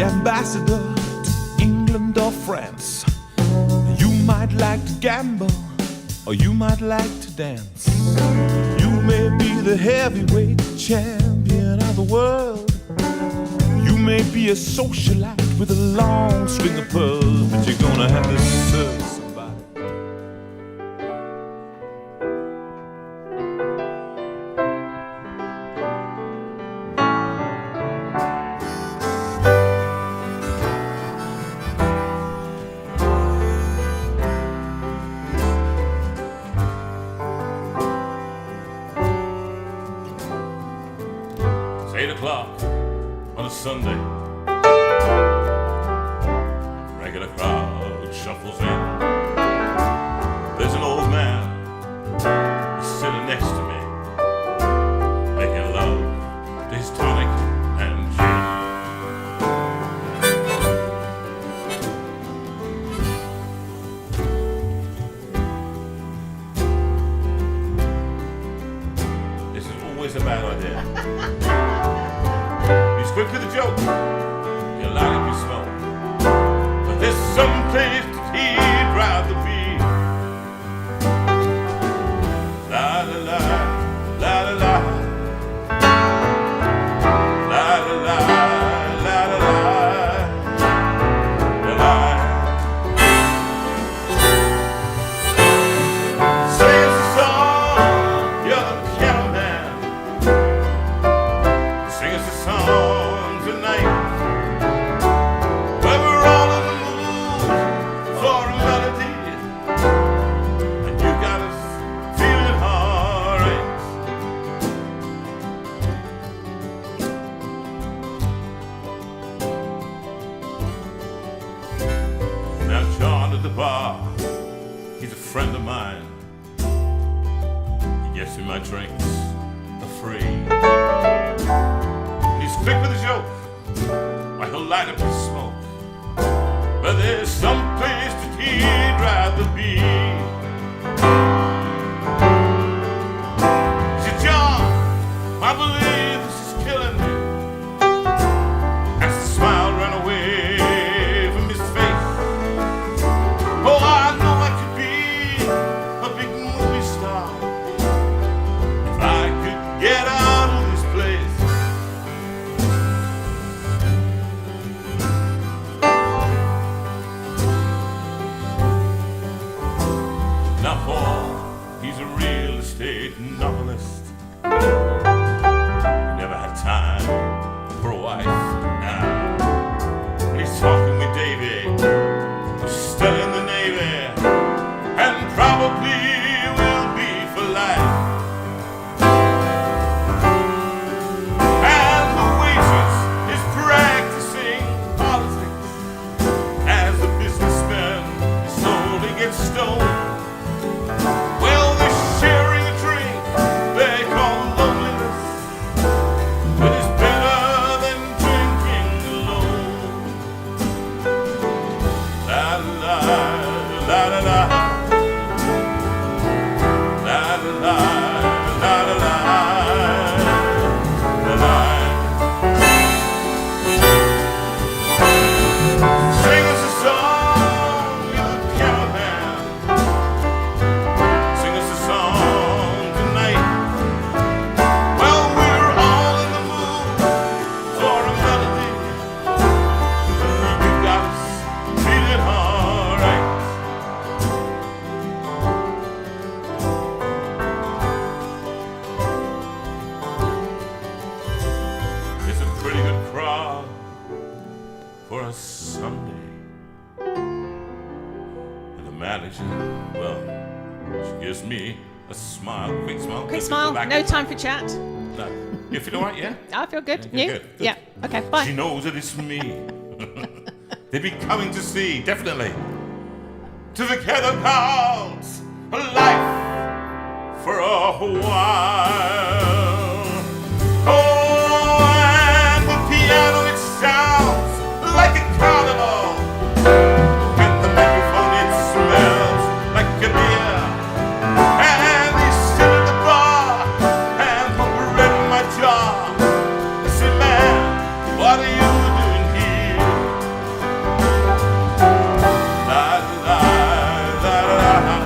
Ambassador to England or France. You might like to gamble, or you might like to dance. You may be the heavyweight champion of the world. You may be a socialite with a long string of pearls, but you're gonna have to serve somebody. Sunday, regular crowd shuffles in. There's an old man sitting next to me, making love to his tonic and gin. This is always a bad idea. He's quick to the joke. He'll light up your smoke. But there's some place that he'd rather be. La la la, la la la, la la la, la la la, la la. Sing us a song, you're the piano man. Sing us a song tonight, where we're all in the mood for a melody, and you got us feeling alright. Now John at the bar, he's a friend of mine. He gets me my drinks for free. He's quick with a joke, why he'll light up his smoke. But there's some place that he'd rather be. He said, John, I believe this is killing me. As the smile ran away from his face. Oh, I know I could be a big movie star if I could get out of this place. Now Paul, he's a real estate novelist. He never had time for a wife. Now, when he's talking with Davy, who's still in the Navy, and probably will be for life. And the waitress is practicing politics as the businessman is slowly gets stoned. Well, they're sharing a drink they call loneliness, but it's better than drinking alone. La la la la la, la la la la la la, la la. Sing us a song, you're the piano man. Sing us a song tonight. Well, we're all in the mood for a melody. You got us feeling alright. It's a pretty good crowd for a Sunday. And the manager, well, she gives me a smile, quick smile. Quick smile, Back no in. time for chat. No. You feel all right, yeah? I feel good. Yeah, You? good. Yeah. Okay, She bye. knows that it's me. They'd be coming to see, definitely. To the Catapults, a life for a while. Oh, and the piano, it sounds like a carnival, and the microphone, it smells like a beer, and they sit at the bar and put bread in my jar. I say, man, what are you doing here? La la la la la.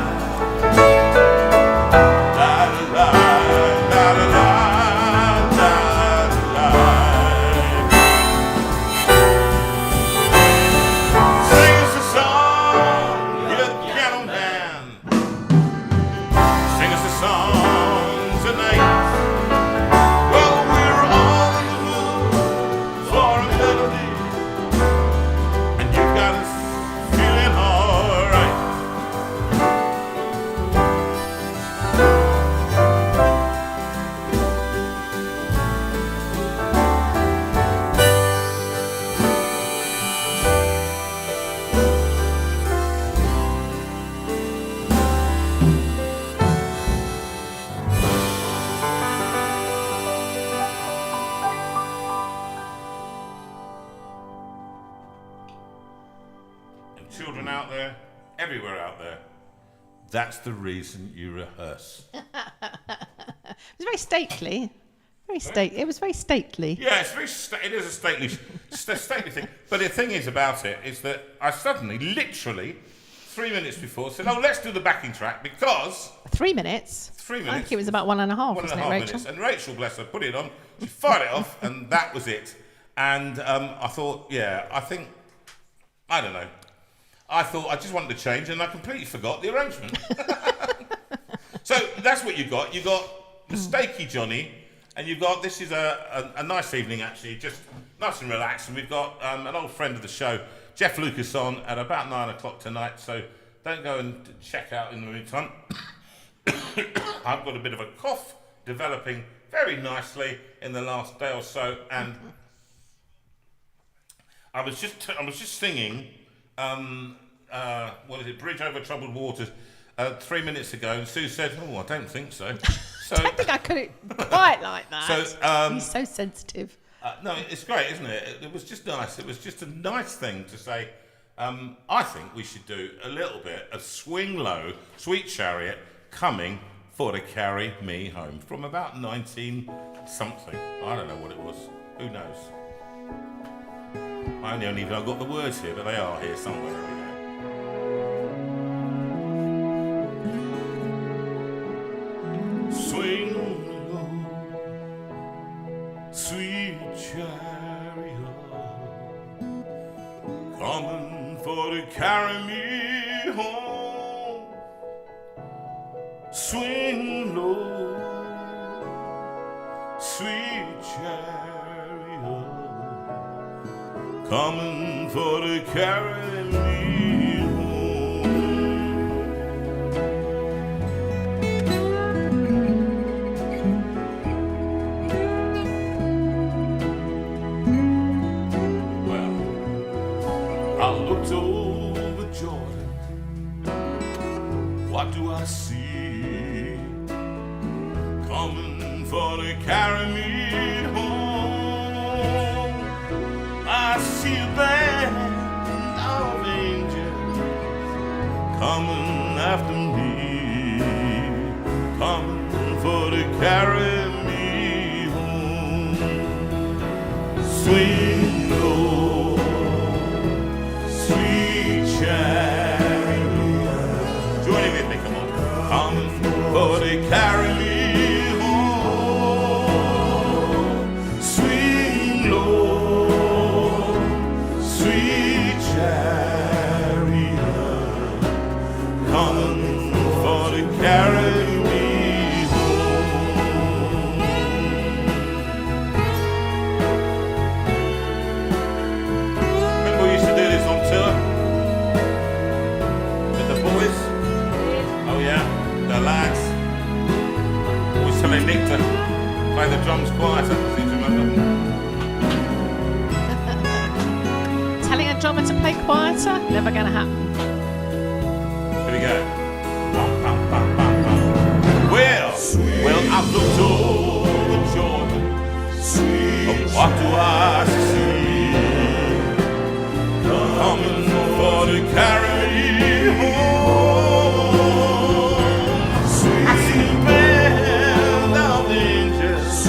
Children out there, everywhere out there, that's the reason you rehearse. It was very stately. It was very stately. Yeah, it's very it is a stately thing. But the thing is about it is that I suddenly, literally, 3 minutes before, said, "Oh, let's do the backing track because." 3 minutes. 3 minutes. I think it was about 1.5. One and a wasn't half it, minutes. Rachel? And Rachel, bless her, put it on. She fired it off, and that was it. And I thought, I don't know. I thought I just wanted to change, and I completely forgot the arrangement. So that's what you got. You got Mistakey Johnny, and you've got, this is a nice evening actually, just nice and relaxed. And we've got an old friend of the show, Jeff Lucas, on at about 9 o'clock tonight. So don't go and check out in the meantime. I've got a bit of a cough developing very nicely in the last day or so, and I was just singing. What is it? Bridge Over Troubled Waters 3 minutes ago, and Sue said, "Oh, I don't think so." So I don't think I could it quite like that. So he's so sensitive. no, it's great, isn't it? It was just nice. It was just a nice thing to say. I think we should do a little bit of Swing Low, Sweet Chariot, coming for to carry me home from about 19 something. I don't know what it was. Who knows? I don't even know I've got the words here, but they are here somewhere. Swing low, sweet chariot, coming for to carry me home. Swing low, sweet chariot, coming for to carry me home. Well, I looked over Jordan. What do I see? Coming for to carry me home. I see a band of angels coming after me, coming for to carry me home. Swing low, sweet chariot. Join in with me, come on. Coming for to carry me home. Swing low, sweet chariot, coming for to carry me home. Remember we used to do this on tour with the boys? Oh yeah, the lads. Always telling Nick to play the drums quieter. Seem to remember. Telling a drummer to play quieter? Never going to happen. Here we go. Bum, bum, bum, bum, bum. Well, Well, I've looked over Jordan. What do I see? Coming for to carry me home. I see the band of angels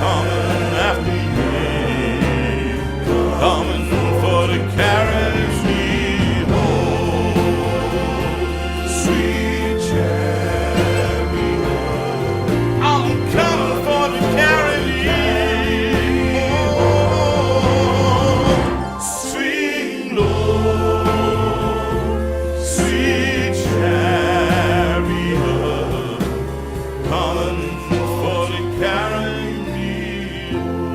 coming after me, coming for to carry me home. Sweet chariot, I'm coming for to carry me home. Sweet Lord, sweet chariot, coming for to carry me home.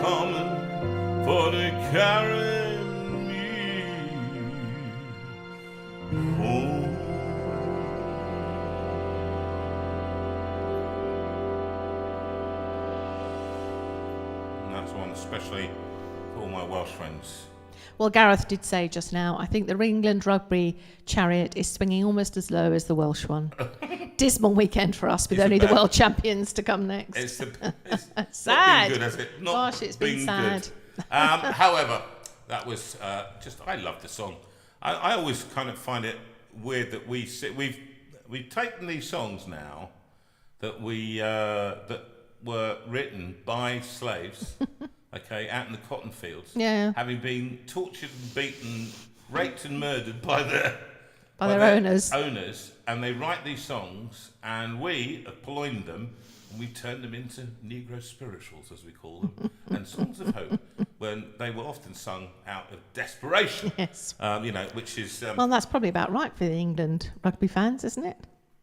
Coming for to carry me home. And that's one especially for all my Welsh friends. Well, Gareth did say just now, I think the England rugby chariot is swinging almost as low as the Welsh one. Dismal weekend for us with It's only the about- world champions to come next. It's Sad. not been good, has it? Not Gosh, it's been sad. good. However, that was I love the song. I always kind of find it weird that we've taken these songs now that that were written by slaves, okay, out in the cotton fields, Yeah. having been tortured and beaten, raped and murdered by their owners. And they write these songs, and we have purloined them, and we turned them into Negro spirituals, as we call them, and songs of hope, when they were often sung out of desperation. Yes. Which is Well, that's probably about right for the England rugby fans, isn't it?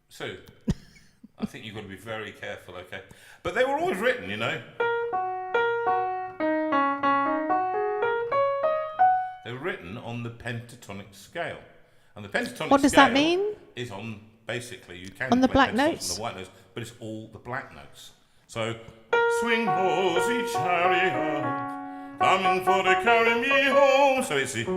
so. I think you've got to be very careful, okay? But they were always written, They were written on the pentatonic scale. And the pentatonic What does that scale mean? is on, basically, you can On the play black pentatonics notes? on the white notes, but it's all the black notes. So, swing rosy chariot, coming for to carry me home. So it's all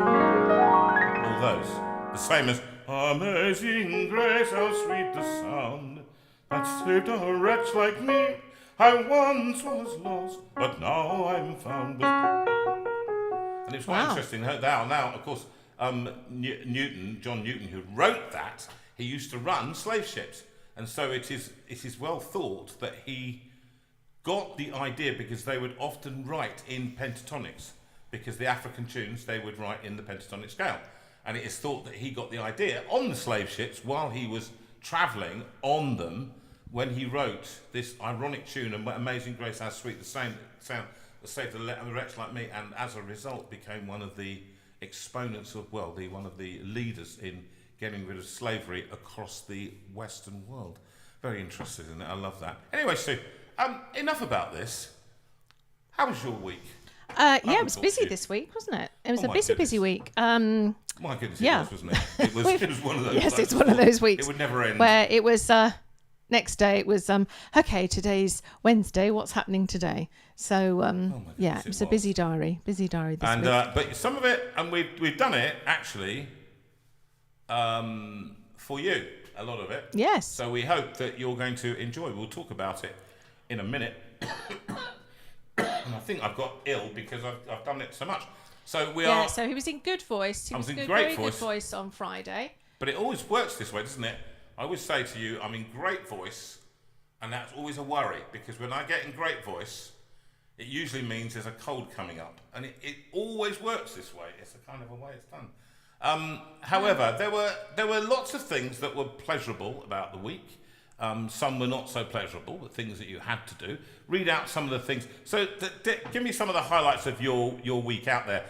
those. The same as Amazing Grace, how sweet the sound that saved a wretch like me. I once was lost, but now I'm found. And it's quite Wow. interesting. Now, of course, John Newton, who wrote that, he used to run slave ships, and so it is well thought that he got the idea because they would often write in pentatonics, because the African tunes they would write in the pentatonic scale, and it is thought that he got the idea on the slave ships while he was travelling on them when he wrote this ironic tune, Amazing Grace, how sweet the sound that saved a wretch like me, and as a result became one of the exponents of, one of the leaders in getting rid of slavery across the Western world. Very interested in it. I love that. Anyway, Sue, enough about this. How was your week? It was busy this week, wasn't it? It was Oh a my busy goodness. week. My goodness, Yeah. it was, wasn't it? It was one of those. Yes, like, it's one of those weeks It would never end. where it was next day it was okay, today's Wednesday, what's happening today? So goodness, it was it a busy diary this week. But some of it, and we've done it actually for you, a lot of it. Yes. So we hope that you're going to enjoy. We'll talk about it in a minute. And I think I've got ill because I've done it so much. So we are. So he was in good voice. He I was was in good, great very voice. good voice on Friday. But it always works this way, doesn't it? I always say to you, I'm in great voice, and that's always a worry, because when I get in great voice, it usually means there's a cold coming up, and it always works this way. It's a kind of a way it's done. However, there were lots of things that were pleasurable about the week. Some were not so pleasurable, but things that you had to do. Read out some of the things. So give me some of the highlights of your week out there.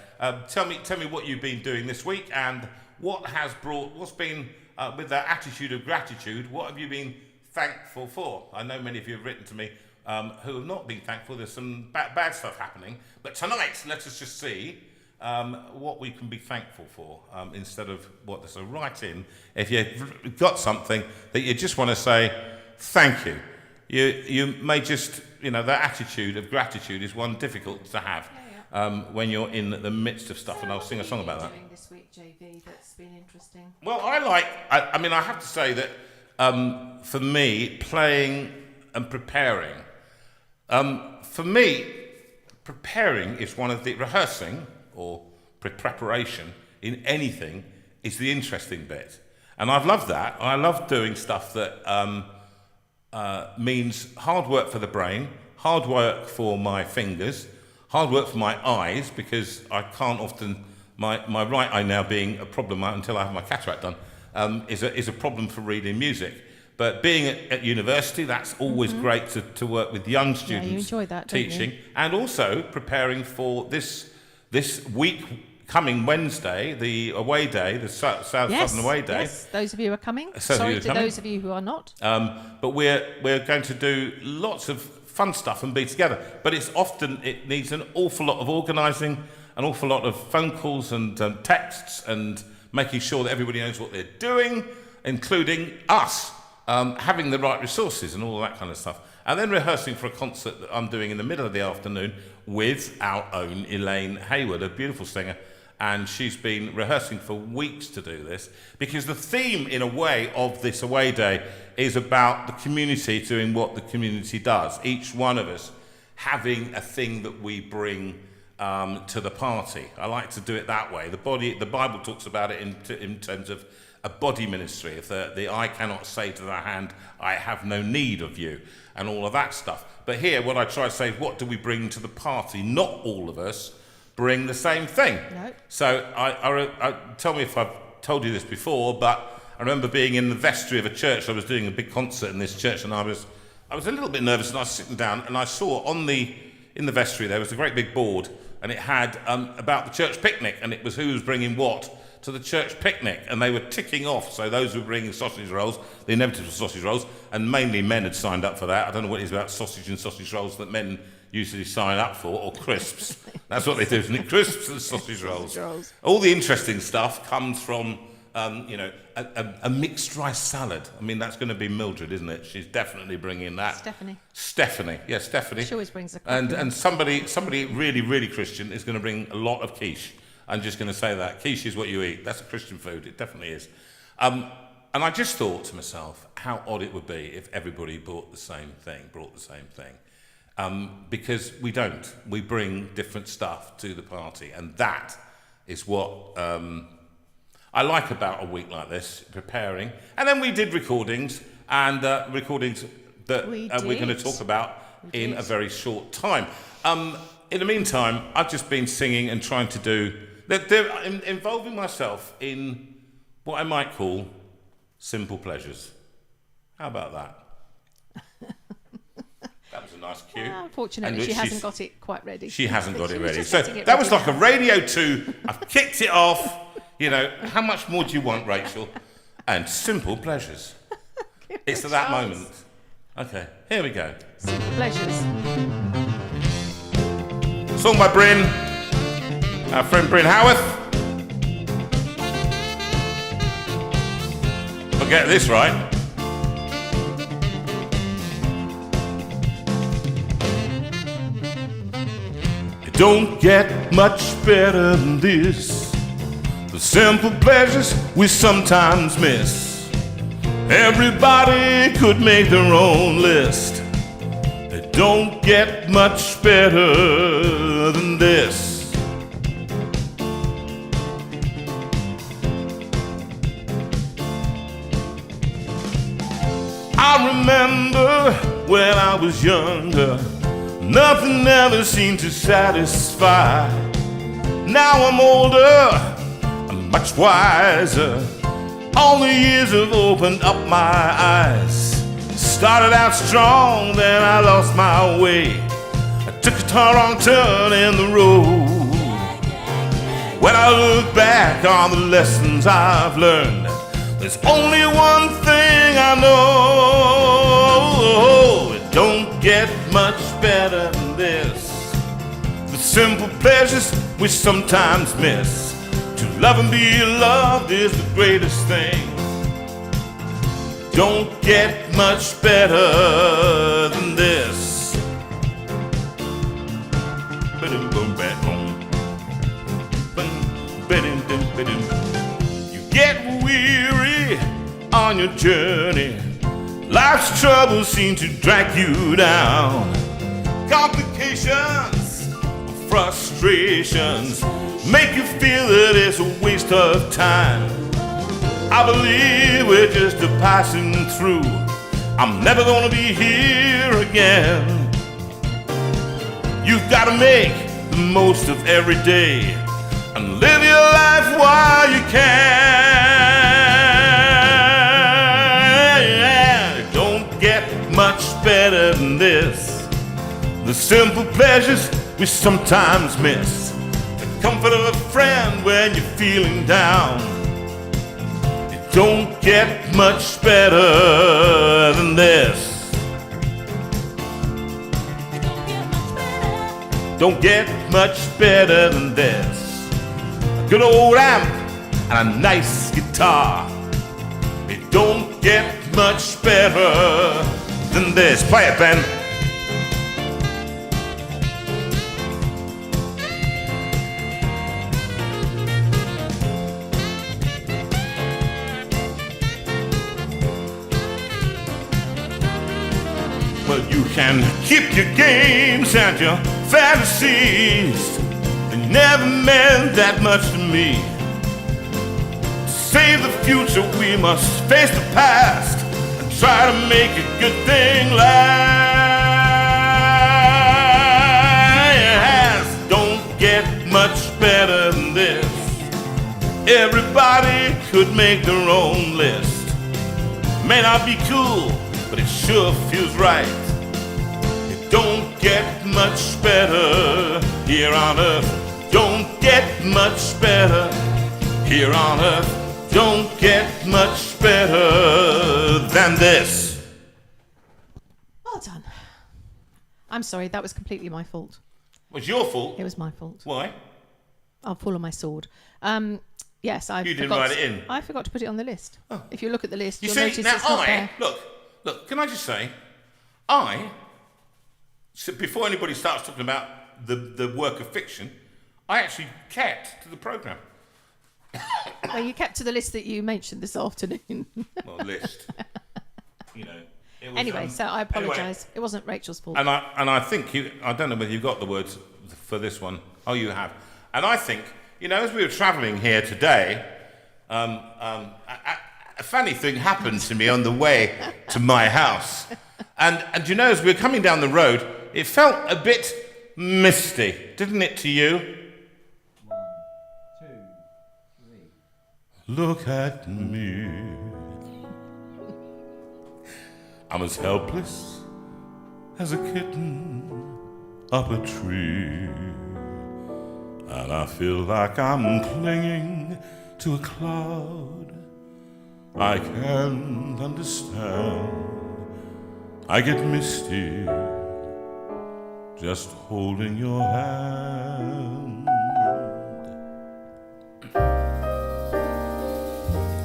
Tell me what you've been doing this week, and what's been with that attitude of gratitude. What have you been thankful for? I know many of you have written to me who have not been thankful. There's some bad stuff happening. But tonight, let us just see what we can be thankful for instead of what. So write in if you've got something that you just want to say thank you. You may just, that attitude of gratitude is one difficult to have. when you're in the midst of stuff, and I'll sing a song about that. Doing this week, JV, that's been interesting. Well, I mean, I have to say that for me, playing and preparing, for me, preparing is one of the rehearsing or preparation in anything is the interesting bit. And I've loved that. I love doing stuff that means hard work for the brain, hard work for my fingers, hard work for my eyes, because I can't often, my right eye now being a problem until I have my cataract done, is a problem for reading music. But being at university, that's always great to work with young students, you enjoy that, teaching, don't you? and also preparing for this week coming Wednesday, the away day, the Southern away day. Yes, those of you who are coming. So Sorry you're to coming. those of you who are not. But we're going to do lots of fun stuff and be together. But it needs an awful lot of organising, an awful lot of phone calls and texts, and making sure that everybody knows what they're doing, including us having the right resources and all that kind of stuff. And then rehearsing for a concert that I'm doing in the middle of the afternoon with our own Elaine Hayward, a beautiful singer. And she's been rehearsing for weeks to do this, because the theme, in a way, of this away day is about the community doing what the community does. Each one of us having a thing that we bring to the party. I like to do it that way. The Bible talks about it in terms of a body ministry. If the eye cannot say to the hand, I have no need of you, and all of that stuff. But here, what I try to say is, what do we bring to the party? Not all of us bring the same thing. No. So I tell me if I've told you this before, but I remember being in the vestry of a church. I was doing a big concert in this church, and I was a little bit nervous, and I was sitting down, and I saw in the vestry there was a great big board, and it had about the church picnic, and it was who was bringing what to the church picnic, and they were ticking off. So those who were bringing sausage rolls, the inevitable sausage rolls, and mainly men had signed up for that. I don't know what it is about sausage and sausage rolls that men usually sign up for, or crisps. That's what they do, isn't it? Crisps and sausage rolls. All the interesting stuff comes from, a mixed rice salad. I mean, that's going to be Mildred, isn't it? She's definitely bringing that. Stephanie. Yes, Stephanie. She always brings a and somebody really, really Christian is going to bring a lot of quiche. I'm just going to say that. Quiche is what you eat. That's a Christian food. It definitely is. And I just thought to myself how odd it would be if everybody brought the same thing. Because we don't. We bring different stuff to the party. And that is what I like about a week like this, preparing. And then we did recordings, and recordings that we're going to talk about in a very short time. In the meantime, I've just been singing and trying to do... They're involving myself in what I might call simple pleasures. How about that? That was a nice cue. Unfortunately, she hasn't got it quite ready. She hasn't got it ready. Just So getting it that ready was like now. a Radio 2. I've kicked it off. How much more do you want, Rachel? And simple pleasures. It's at that moment. Okay, here we go. Simple pleasures. Song by Bryn, our friend Bryn Howarth. I'll get this right. It don't get much better than this. The simple pleasures we sometimes miss. Everybody could make their own list. It don't get much better than this. I remember when I was younger, nothing ever seemed to satisfy. Now I'm older, I'm much wiser. All the years have opened up my eyes. Started out strong, then I lost my way. I took a wrong turn in the road. When I look back on the lessons I've learned, there's only one thing I know. It don't get much better than this. The simple pleasures we sometimes miss. To love and be loved is the greatest thing. Don't get much better than this. Boom, boom, boom. You get weary on your journey. Life's troubles seem to drag you down. Complications, frustrations make you feel that it's a waste of time. I believe we're just a passing through. I'm never gonna be here again. You've gotta make the most of every day and live your life while you can. It don't get much better than this. The simple pleasures we sometimes miss. The comfort of a friend when you're feeling down. It don't get much better than this. Don't get much better than this. A good old amp and a nice guitar. It don't get much better than this. Play it, Ben. Well, you can keep your games and your fantasies. They never meant that much to me. To save the future, we must face the past and try to make a good thing last. Don't get much better than this. Everybody could make their own list. May not be cool, but it sure feels right. It don't get much better here on earth. Don't get much better here on earth. Don't get much better than this. Well done. I'm sorry, that was completely my fault. It was your fault? It was my fault. Why? I'll fall on my sword. Yes, I You didn't write it in? I forgot to put it on the list. Oh. If you look at the list, You you'll see, notice now it's not there. Look, can I just say, so before anybody starts talking about the work of fiction, I actually kept to the programme. Well, you kept to the list that you mentioned this afternoon. Well, list. You know. It was, Anyway, so I apologise. Anyway. It wasn't Rachel's fault. And I think I don't know whether you've got the words for this one. Oh, you have. And I think, as we were travelling here today, a funny thing happened to me on the way to my house. And as we were coming down the road, it felt a bit misty, didn't it to you? 1, 2, 3. Look at me. I'm as helpless as a kitten up a tree. And I feel like I'm clinging to a cloud I can't understand. I get misty just holding your hand.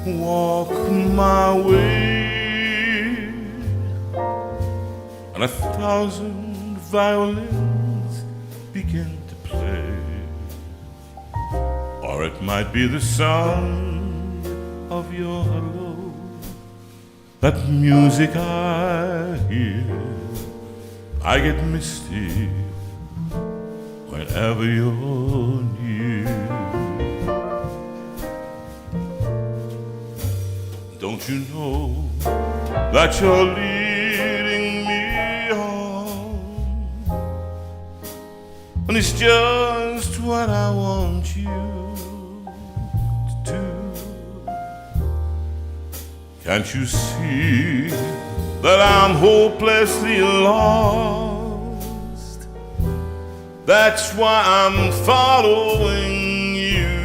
Walk my way, and 1,000 violins begin to play. Or it might be the sound of your hello, that music I hear. I get misty whenever you're near. Don't you know that you're leading me on? And it's just what I want you to do. Can't you see that I'm hopelessly lost? That's why I'm following you.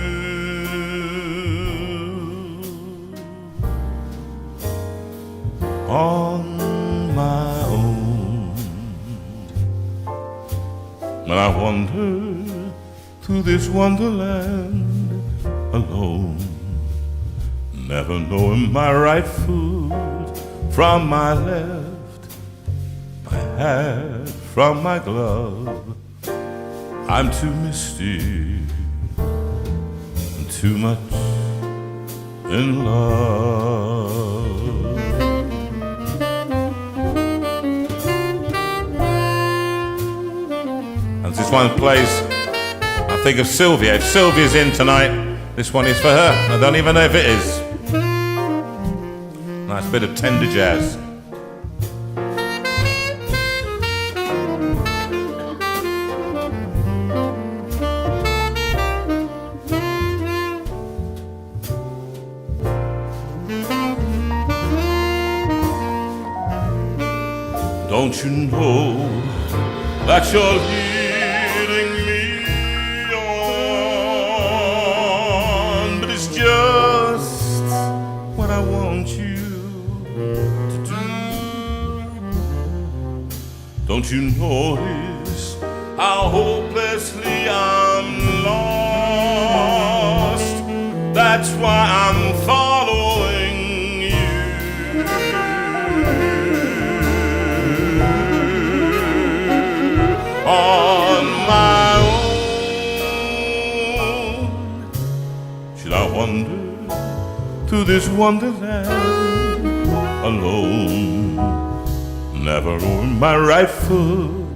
On my own, and I wander through this wonderland alone, never knowing my right foot from my left, my hat from my glove. I'm too misty and too much in love. And this one plays, I think of Sylvia. If Sylvia's in tonight, this one is for her. I don't even know if it is. Nice bit of tender jazz. Don't you know that you're leading me on? But it's just what I want you to do. Don't you notice how hopelessly I'm lost? That's why I'm following you. On my own, should I wander through this wonderland alone? Never knowing my right foot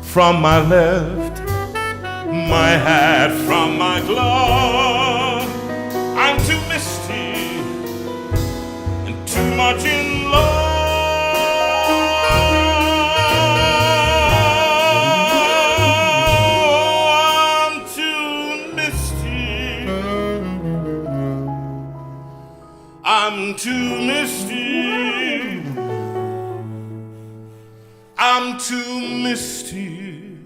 from my left, my hat from my glove. I'm too misty and too much in love. I'm too misty. I'm too misty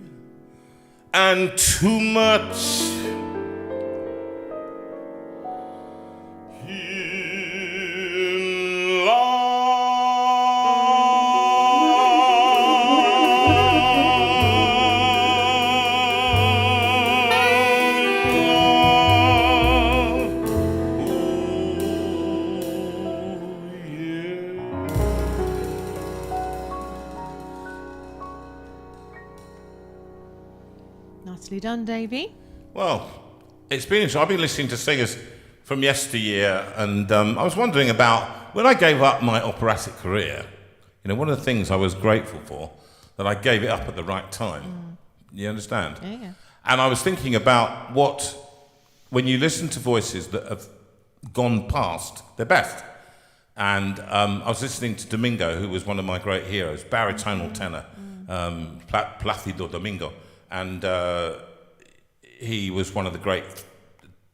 and too much in love. Nicely done, Davey. Well, it's been interesting. I've been listening to singers from yesteryear, and I was wondering about when I gave up my operatic career. You know, one of the things I was grateful for, that I gave it up at the right time. You understand? Yeah. And I was thinking about what, when you listen to voices that have gone past their best. And I was listening to Domingo, who was one of my great heroes, baritonal tenor, Plácido Domingo. And he was one of the great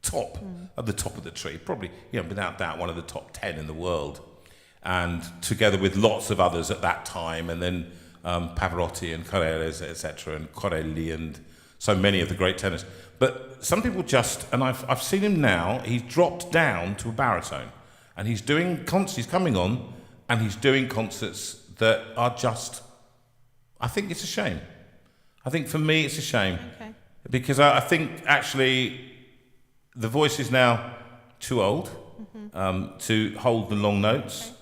top of the tree, probably, you know, without doubt, one of the top 10 in the world. And together with lots of others at that time, and then Pavarotti and Carreras, etc., and Corelli, and so many of the great tenors. But some people just, and I've seen him now, he's dropped down to a baritone, and he's doing concerts, he's coming on, and he's doing concerts that are just, I think it's a shame. I think for me it's a shame. Okay. Because I think actually the voice is now too old to hold the long notes. Okay.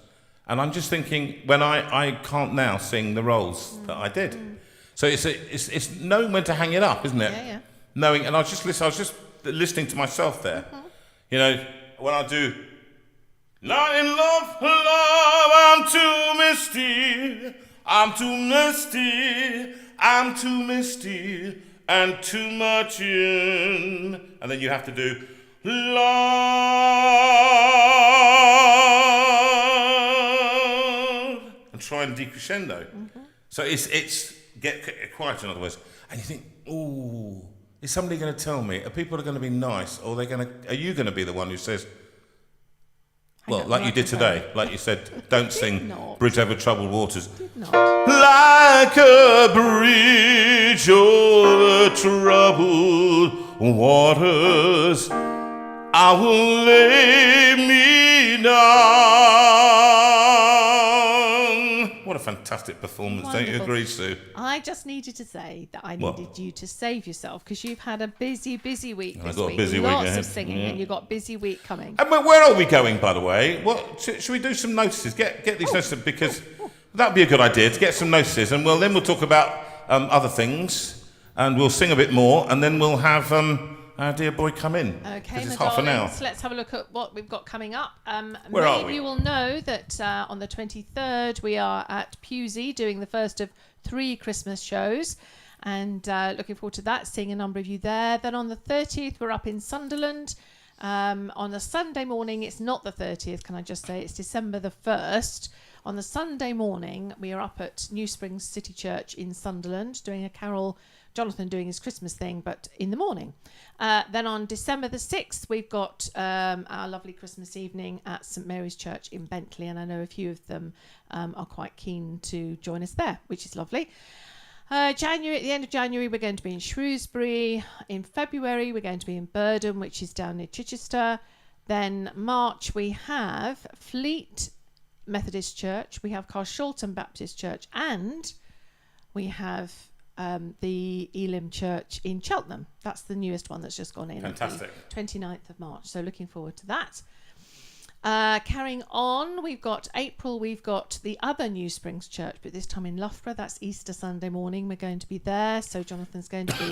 And I'm just thinking, when I can't now sing the roles that I did. So it's knowing when to hang it up, isn't it? Yeah. Knowing, and I was just listening to myself there. You know, when I do, not in love, I'm too misty, I'm too misty, I'm too misty, and too much in, and then you have to do love, and try and decrescendo. So it's get quiet, in other words, and you think, ooh, is somebody going to tell me? Are people going to be nice, or are you going to be the one who says, well, like you did today, like you said, don't sing Bridge Over Troubled Waters. Like a bridge over troubled waters, I will lay me down. What a fantastic performance, Wonderful. Don't you agree, Sue? I just needed to say that I needed you to save yourself, because you've had a busy week this week. Lots of singing, and you've got a busy week coming. And where are we going, by the way? What should we do? Some notices. Get these notices, because that'd be a good idea to get some notices, and then we'll talk about other things, and we'll sing a bit more, and then we'll have our dear boy come in. Okay, 'Cause my it's half an hour. darlings, let's have a look at what we've got coming up. Where many are of we? you will know that on the 23rd we are at Pewsey doing the first of 3 Christmas shows, and looking forward to that, seeing a number of you there. Then on the 30th we're up in Sunderland. On the Sunday morning, it's not the 30th, can I just say, it's December the 1st. On the Sunday morning, we are up at New Springs City Church in Sunderland doing a carol, Jonathan doing his Christmas thing, but in the morning. Then on December the 6th, we've got our lovely Christmas evening at St Mary's Church in Bentley, and I know a few of them are quite keen to join us there, which is lovely. January, at the end of January, we're going to be in Shrewsbury. In February, we're going to be in Burdham, which is down near Chichester. Then March, we have Fleet Methodist Church, we have Carshalton Baptist Church, and we have the Elim Church in Cheltenham. That's the newest one that's just gone in. Fantastic. 29th of March. So looking forward to that. Carrying on, we've got April, we've got the other New Springs Church, but this time in Loughborough. That's Easter Sunday morning. We're going to be there. So Jonathan's going to be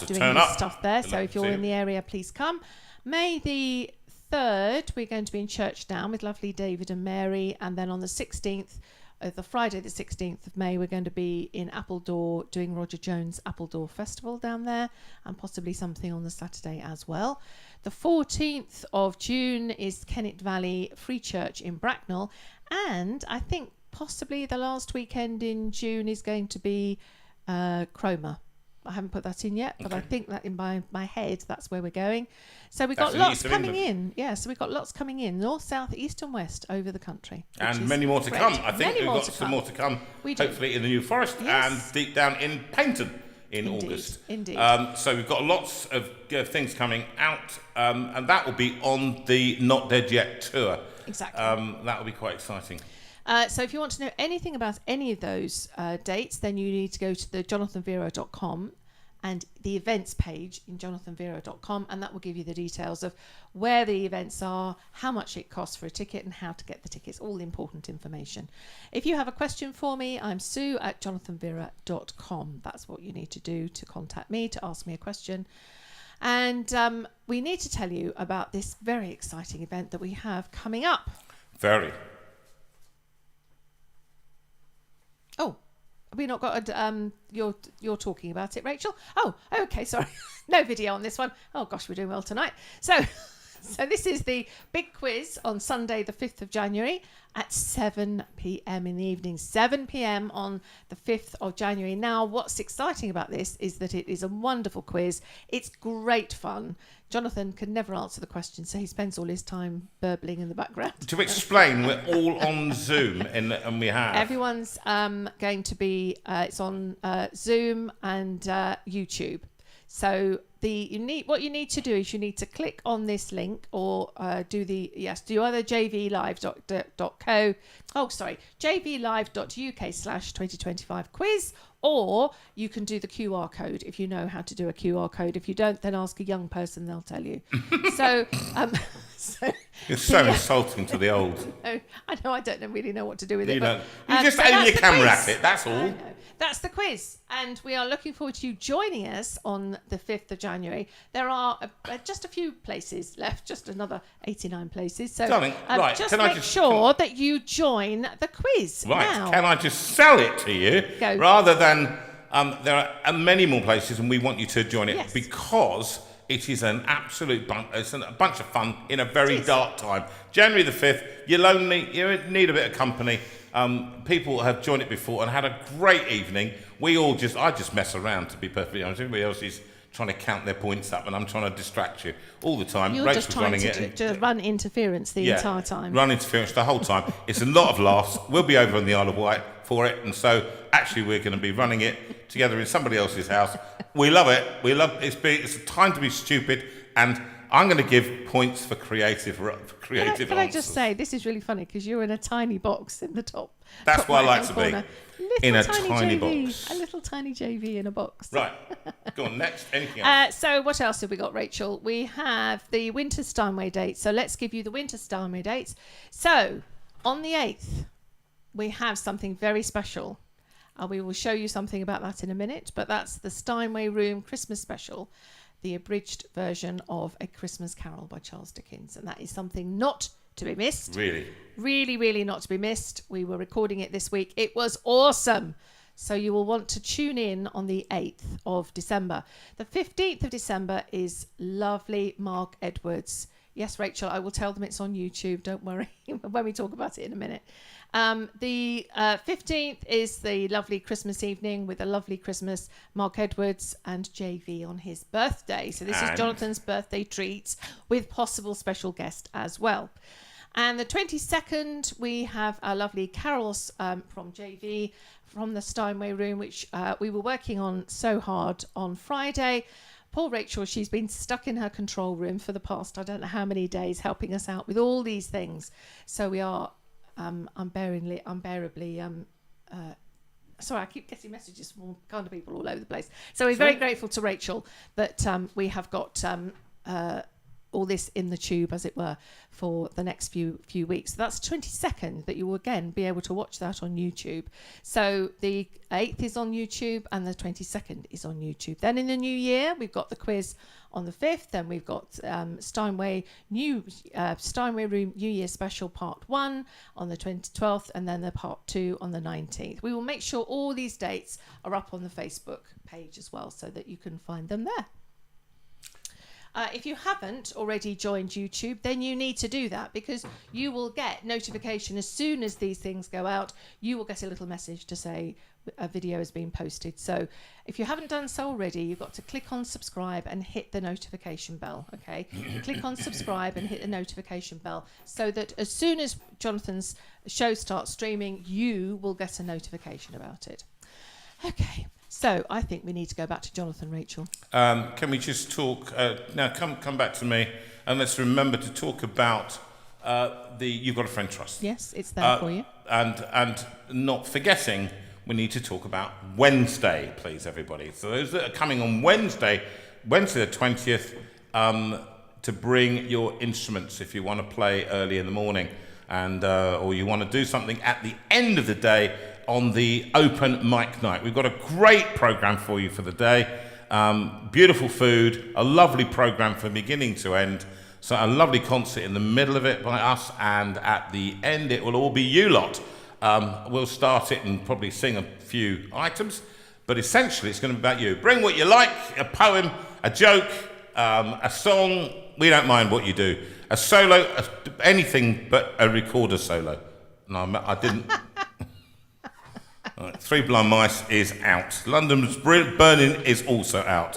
doing his stuff there. So if you're in the area, please come. May the 3rd, we're going to be in Churchdown with lovely David and Mary. And then on the 16th, the Friday the 16th of May, we're going to be in Appledore doing Roger Jones' Appledore Festival down there, and possibly something on the Saturday as well. The 14th of June is Kennet Valley Free Church in Bracknell, and I think possibly the last weekend in June is going to be Cromer. I haven't put that in yet, but I think that in my head, that's where we're going. So we've got lots coming in. Yeah, so we've got lots coming in, north, south, east and west over the country. And many more to come. I think we've got some more to come, hopefully in the New Forest and deep down in Paynton in August. Indeed. So we've got lots of things coming out, and that will be on the Not Dead Yet tour. Exactly. That will be quite exciting. So if you want to know anything about any of those dates, then you need to go to the jonathanveira.com and the events page in jonathanveira.com, and that will give you the details of where the events are, how much it costs for a ticket, and how to get the tickets, all important information. If you have a question for me, I'm Sue at jonathanveira.com. That's what you need to do to contact me, to ask me a question. And we need to tell you about this very exciting event that we have coming up. Very. Oh, have we not got a, you're talking about it, Rachel? Oh, okay, sorry. No video on this one. Oh gosh, we're doing well tonight. So this is the big quiz on Sunday the 5th of January at 7 p.m. in the evening. 7 p.m. on the 5th of January. Now, what's exciting about this is that it is a wonderful quiz. It's great fun. Jonathan can never answer the question, so he spends all his time burbling in the background. To explain, we're all on Zoom, and we have... Everyone's going to be... it's on Zoom and YouTube. So what you need to do is you need to click on this link or do either jvlive.co. Oh, sorry, jvlive.uk/2025 quiz, or you can do the QR code if you know how to do a QR code. If you don't, then ask a young person; they'll tell you. So it's so insulting to the old. I know. I don't really know what to do with it. You but, just aim your camera quiz. at it. That's all. That's the quiz, and we are looking forward to you joining us on the 5th of January. There are just a few places left, just another 89 places. So, darling, right, just make sure that you join the quiz. Right, now. Can I just sell it to you? Go. Rather than, there are many more places, and we want you to join it because it is an absolute it's a bunch of fun in a very dark time. January the 5th, you're lonely, you need a bit of company. People have joined it before and had a great evening. I just mess around, to be perfectly honest. Everybody else is trying to count their points up, and I'm trying to distract you all the time. You're Rachel's just trying running to run interference the entire time. Run interference the whole time. It's a lot of laughs. We'll be over on the Isle of Wight for it, and so actually we're going to be running it together in somebody else's house. We love it. It's a time to be stupid, and I'm going to give points for creative answers. Can I just say, this is really funny because you're in a tiny box in the top. That's where I like to corner. be. In a tiny JV, box. A little tiny JV in a box. Right. Go on, next. Anything else? So what else have we got, Rachel? We have the winter Steinway dates. So let's give you the winter Steinway dates. So on the 8th, we have something very special. We will show you something about that in a minute, but that's the Steinway Room Christmas special. the abridged version of A Christmas Carol by Charles Dickens. And that is something not to be missed. Really? Really, really not to be missed. We were recording it this week. It was awesome. So you will want to tune in on the 8th of December. The 15th of December is lovely Mark Edwards. Yes, Rachel, I will tell them it's on YouTube. Don't worry when we talk about it in a minute. The 15th is the lovely Christmas evening with a lovely Christmas Mark Edwards and JV on his birthday. So this is Jonathan's birthday treat with possible special guest as well. And the 22nd, we have our lovely carols from JV from the Steinway room, which we were working on so hard on Friday. Poor Rachel, she's been stuck in her control room for the past, I don't know how many days, helping us out with all these things. So we are unbearably, sorry, I keep getting messages from all kind of people all over the place. So we're very grateful to Rachel that we have got all this in the tube, as it were, for the next few weeks. So that's 22nd that you will again be able to watch that on YouTube. So the 8th is on YouTube and the 22nd is on YouTube. Then in the new year, we've got the quiz on the 5th. Then we've got Steinway Room New Year Special Part 1 on the 12th, and then the Part 2 on the 19th. We will make sure all these dates are up on the Facebook page as well, so that you can find them there. If you haven't already joined YouTube, then you need to do that, because you will get notification as soon as these things go out. You will get a little message to say a video has been posted. So if you haven't done so already, you've got to click on subscribe and hit the notification bell. Okay, click on subscribe and hit the notification bell, so that as soon as Jonathan's show starts streaming, you will get a notification about it. Okay. So I think we need to go back to Jonathan, Rachel. Can we just talk now? Come back to me, and let's remember to talk about the You've Got a Friend Trust. Yes, it's there for you. And not forgetting, we need to talk about Wednesday, please, everybody. So those that are coming on Wednesday the 20th, to bring your instruments if you want to play early in the morning, and or you want to do something at the end of the day on the open mic night. We've got a great program for you for the day. Beautiful food, a lovely program from beginning to end. So a lovely concert in the middle of it by us, and at the end it will all be you lot. We'll start it and probably sing a few items, but essentially it's going to be about you. Bring what you like, a poem, a joke, a song. We don't mind what you do. A solo, anything but a recorder solo. No, I didn't. Three Blind Mice is out. London's Burning is also out.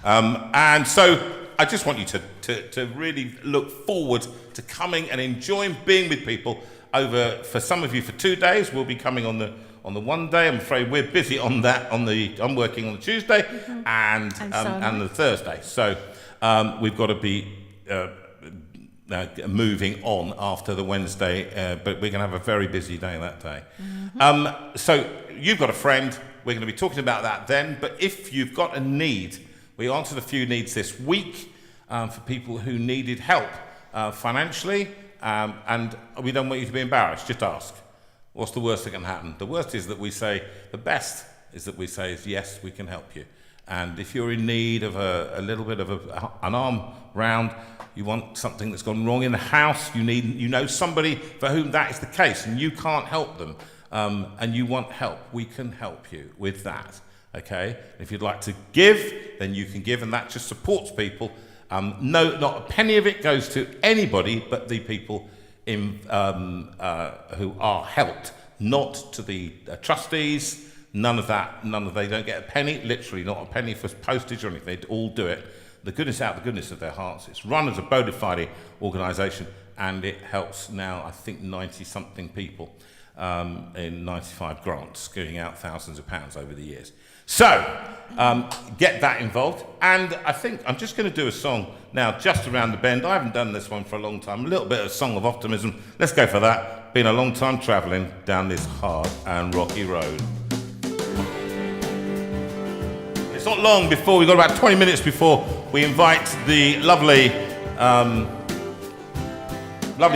And so I just want you to really look forward to coming and enjoying being with people over, for some of you, for 2 days. We'll be coming on the 1 day. I'm afraid we're busy on that. I'm working on the Tuesday and the Thursday. So we've got to be moving on after the Wednesday, but we're going to have a very busy day that day. So You've Got a Friend. We're going to be talking about that then. But if you've got a need, we answered a few needs this week for people who needed help financially, and we don't want you to be embarrassed. Just ask. What's the worst that can happen? The worst is that we say, the best is that we say is, yes, we can help you. And if you're in need of a little bit of an arm round, you want something that's gone wrong in the house, you know somebody for whom that is the case, and you can't help them, and you want help, we can help you with that. Okay? If you'd like to give, then you can give, and that just supports people. No, not a penny of it goes to anybody but the people who are helped, not to the trustees. None of that. They don't get a penny, literally not a penny for postage or anything. They all do it. The goodness out of the goodness of their hearts. It's run as a bona fide organisation, and it helps now, I think, 90-something people in 95 grants, giving out thousands of pounds over the years. So, get that involved. And I think I'm just going to do a song now, just around the bend. I haven't done this one for a long time. A little bit of Song of Optimism. Let's go for that. Been a long time travelling down this hard and rocky road. It's not long before, we've got about 20 minutes before we invite the lovely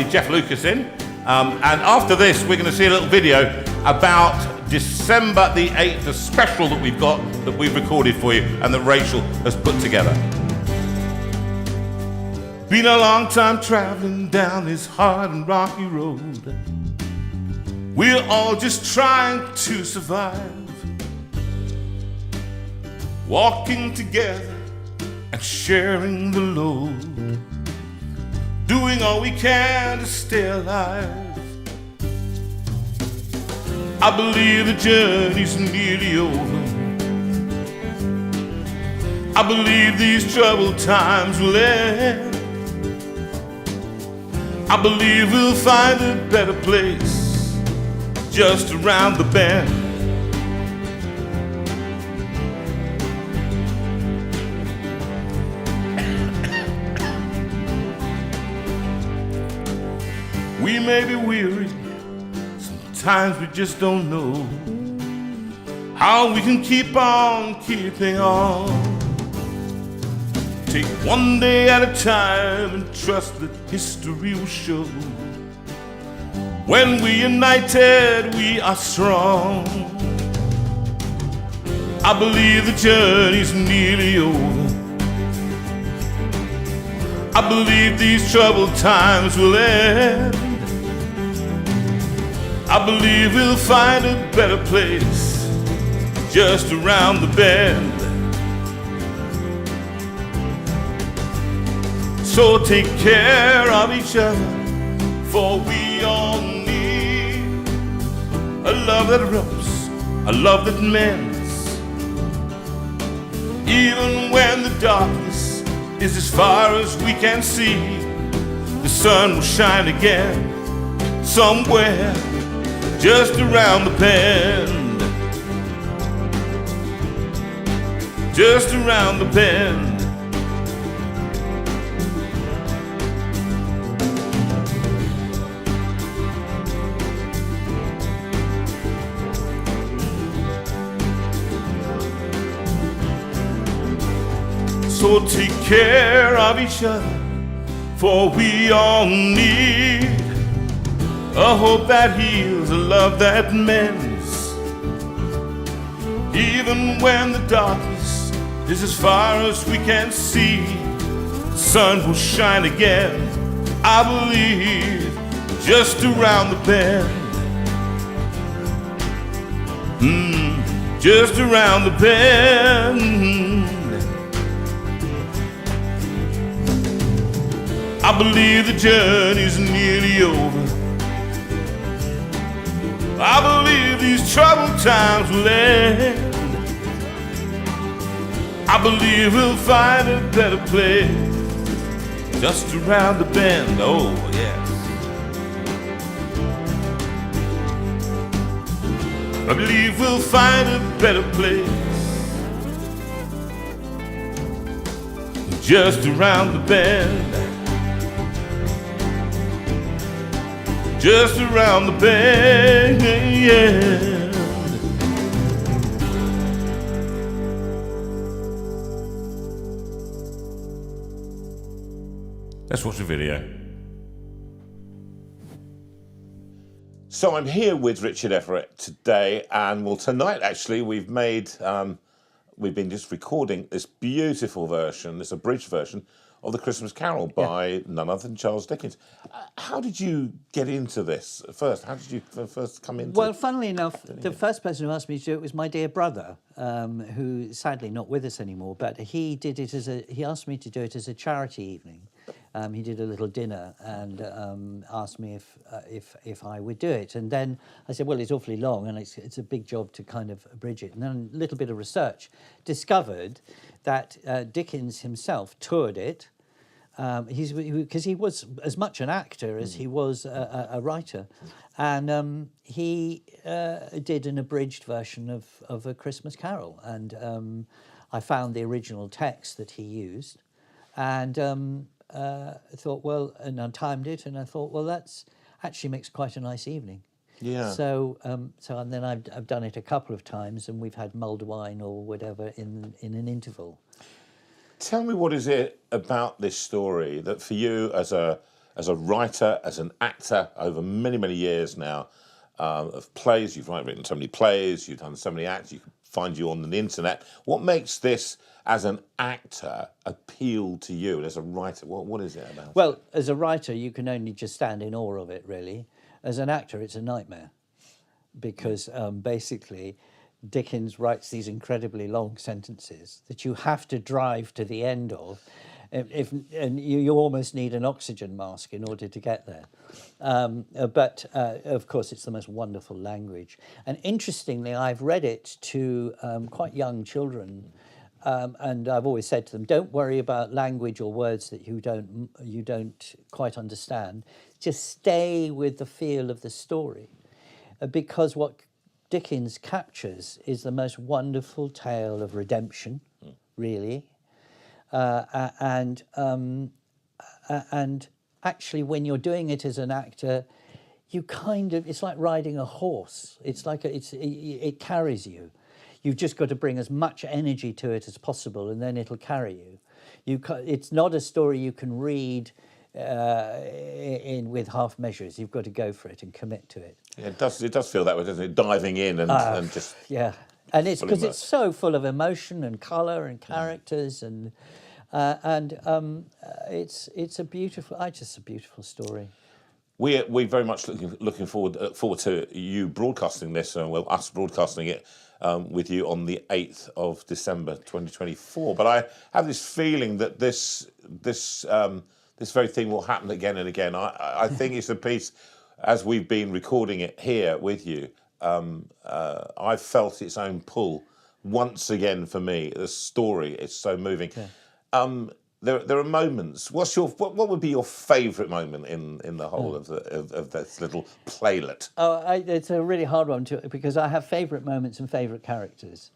Jeff Lucas in. And after this, we're going to see a little video about December the 8th, a special that we've got, that we've recorded for you and that Rachel has put together. Been a long time traveling down this hard and rocky road. We're all just trying to survive, walking together and sharing the load, doing all we can to stay alive. I believe the journey's nearly over. I believe these troubled times will end. I believe we'll find a better place just around the bend. We may be weary, sometimes we just don't know how we can keep on keeping on. Take one day at a time and trust that history will show. When we're united, we are strong. I believe the journey's nearly over. I believe these troubled times will end. I believe we'll find a better place just around the bend. So take care of each other, for we all need a love that rubs, a love that mends. Even when the darkness is as far as we can see, the sun will shine again somewhere just around the bend. Just around the bend. So take care of each other, for we all need a hope that heals, a love that mends. Even when the darkness is as far as we can see, the sun will shine again, I believe, just around the bend. Just around the bend. I believe the journey's nearly over. I believe these troubled times will end. I believe we'll find a better place just around the bend. Oh, yes. I believe we'll find a better place just around the bend. Just around the bend, yeah. Let's watch the video. So I'm here with Richard Everett today, and well, tonight actually we've been just recording this beautiful version, this abridged version of the Christmas Carol by none other than Charles Dickens. How did you get into this first? How did you first come into Well, funnily enough, the first person who asked me to do it was my dear brother, who's sadly not with us anymore, but he did it he asked me to do it as a charity evening. He did a little dinner and asked me if I would do it. And then I said, well, it's awfully long and it's a big job to kind of abridge it. And then a little bit of research discovered that Dickens himself toured it. Because he was as much an actor as he was a writer. And he did an abridged version of A Christmas Carol. And I found the original text that he used. And thought, well, and I timed it, and I thought, well, that's actually makes quite a nice evening. Yeah. So and then I've done it a couple of times, and we've had mulled wine or whatever in an interval. Tell me, what is it about this story that for you as a writer, as an actor over many years now of plays, you've written so many plays, you've done so many acts, you can find you on the internet. What makes this as an actor appealed to you, and as a writer? What is it about? Well, as a writer, you can only just stand in awe of it, really. As an actor, it's a nightmare because basically Dickens writes these incredibly long sentences that you have to drive to the end of. And you almost need an oxygen mask in order to get there. But of course, it's the most wonderful language. And interestingly, I've read it to quite young children. And I've always said to them, don't worry about language or words that you don't quite understand. Just stay with the feel of the story. Because what Dickens captures is the most wonderful tale of redemption, really. And actually, when you're doing it as an actor, you it's like riding a horse. It's like it carries you. You've just got to bring as much energy to it as possible, and then it'll carry you. It's not a story you can read with half measures. You've got to go for it and commit to it. Yeah, it does feel that way, doesn't it? Diving in and just and it's because it's so full of emotion and colour and characters and it's a beautiful story. We're very much looking forward to you broadcasting this, us broadcasting it with you on the 8th of December 2024. But I have this feeling that this very thing will happen again and again. I think it's a piece, as we've been recording it here with you, I've felt its own pull once again for me. The story is so moving. Yeah. There are moments. What would be your favourite moment in the whole of this little playlet? It's a really hard one because I have favourite moments and favourite characters.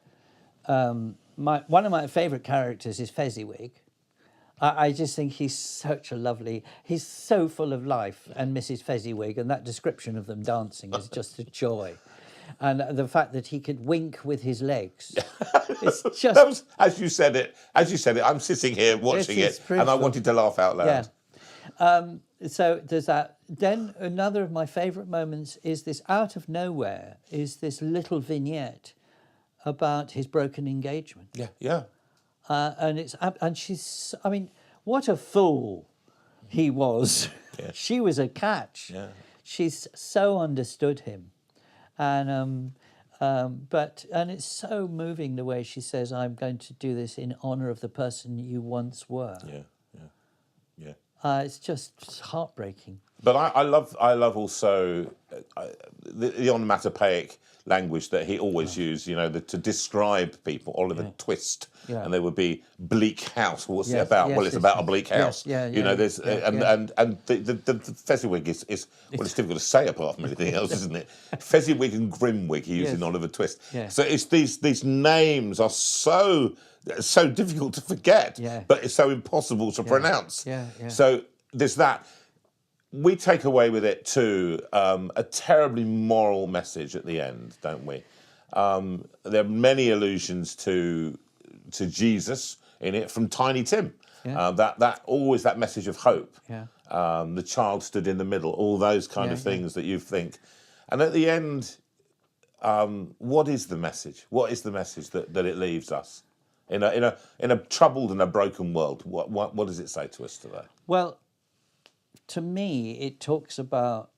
One of my favourite characters is Fezziwig. I just think he's he's so full of life, and Mrs. Fezziwig, and that description of them dancing is just a joy. And the fact that he could wink with his legs. It's just... That was, as you said it, I'm sitting here watching it, and I wanted to laugh out loud. Yeah. So there's that. Then another of my favourite moments is this, out of nowhere, is this little vignette about his broken engagement. Yeah, yeah. And she's, I mean, what a fool he was. Yeah. She was a catch. Yeah. She's so understood him. And it's so moving the way she says, "I'm going to do this in honour of the person you once were." Yeah. It's just heartbreaking. But I love also the onomatopoeic language that he always used, to describe people. Oliver Twist, and there would be bleak house. What's it about? Well, it's about a bleak house. There's and the Fezziwig is well, it's difficult to say apart from anything else, isn't it? Fezziwig and Grimwig he used in Oliver Twist. Yeah. So it's these names are so difficult to forget, but it's so impossible to pronounce. So there's that. We take away with it too a terribly moral message at the end, don't we? There are many allusions to Jesus in it from Tiny Tim. Yeah. That message of hope. Yeah. The child stood in the middle. All those kind of things that you think. And at the end, what is the message? What is the message that it leaves us in a troubled and a broken world? What does it say to us today? Well, to me, it talks about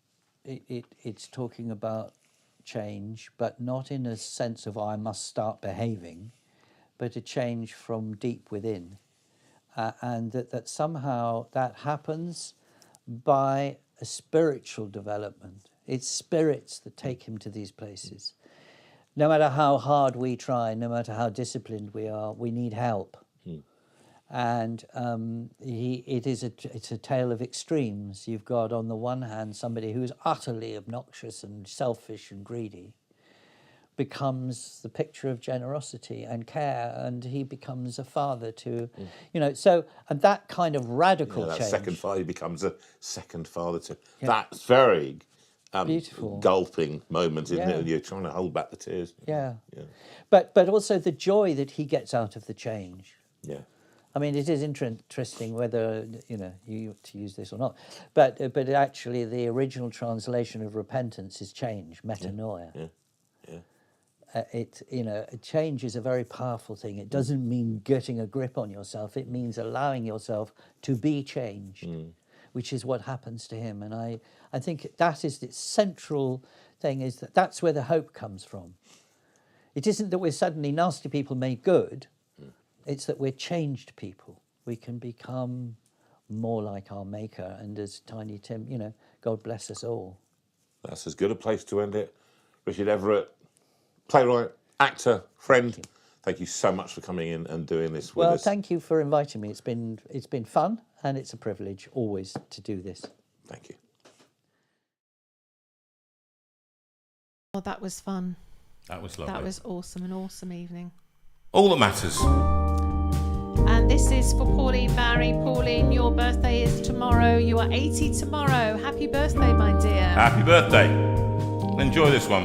it's talking about change, but not in a sense of I must start behaving, but a change from deep within, and that somehow that happens by a spiritual development. It's spirits that take him to these places. No matter how hard we try, no matter how disciplined we are, we need help. And it's a tale of extremes. You've got on the one hand somebody who's utterly obnoxious and selfish and greedy, becomes the picture of generosity and care, and he becomes a father to, so, and that kind of radical change. Second father, he becomes a second father to. Yeah. That's very beautiful, gulping moment, isn't it? You're trying to hold back the tears. Yeah. But also the joy that he gets out of the change. Yeah. I mean, it is interesting whether, you to use this or not, but actually the original translation of repentance is change, metanoia. change is a very powerful thing. It doesn't mean getting a grip on yourself. It means allowing yourself to be changed, which is what happens to him. And I think that is the central thing, is that's where the hope comes from. It isn't that we're suddenly nasty people made good. It's that we're changed people. We can become more like our maker. And as Tiny Tim, God bless us all. That's as good a place to end it. Richard Everett, playwright, actor, friend. Thank you so much for coming in and doing this with us. Well, thank you for inviting me. It's been fun, and it's a privilege always to do this. Thank you. Oh, that was fun. That was lovely. That was awesome, an awesome evening. All that matters. And this is for Pauline Barry. Pauline, your birthday is tomorrow. You are 80 tomorrow. Happy birthday, my dear. Happy birthday. Enjoy this one.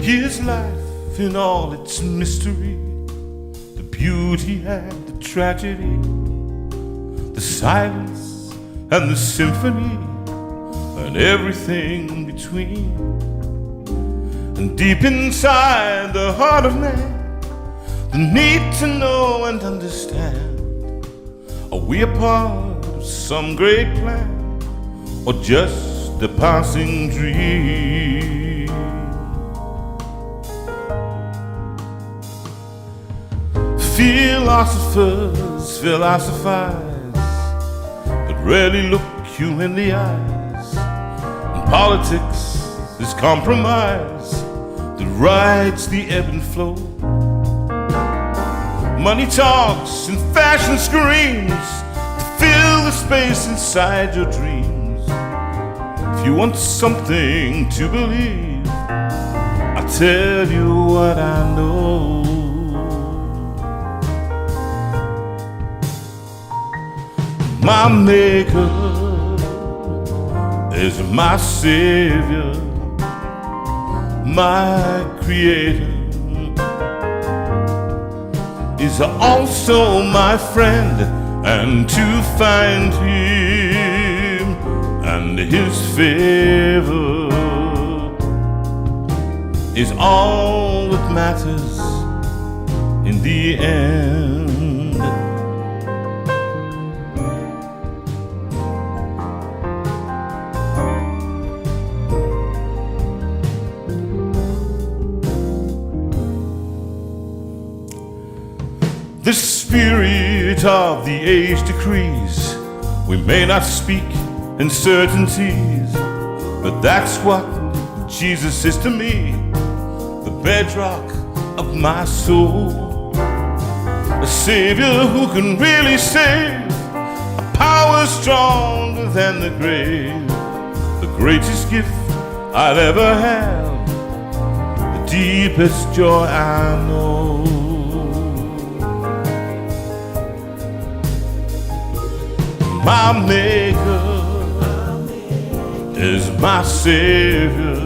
Here's life in all its mystery, the beauty and the tragedy, the silence and the symphony, and everything between. And deep inside the heart of man, the need to know and understand. Are we a part of some great plan, or just a passing dream? Philosophers philosophize, but rarely look you in the eyes. And politics is compromise that rides the ebb and flow. Money talks and fashion screams to fill the space inside your dreams. If you want something to believe, I'll tell you what I know. My maker is my savior, my creator is also my friend, and to find him and his favor is all that matters in the end. The spirit of the age decrees we may not speak in certainties, but that's what Jesus is to me, the bedrock of my soul. A savior who can really save, a power stronger than the grave, the greatest gift I'll ever have, the deepest joy I know. My maker is my savior,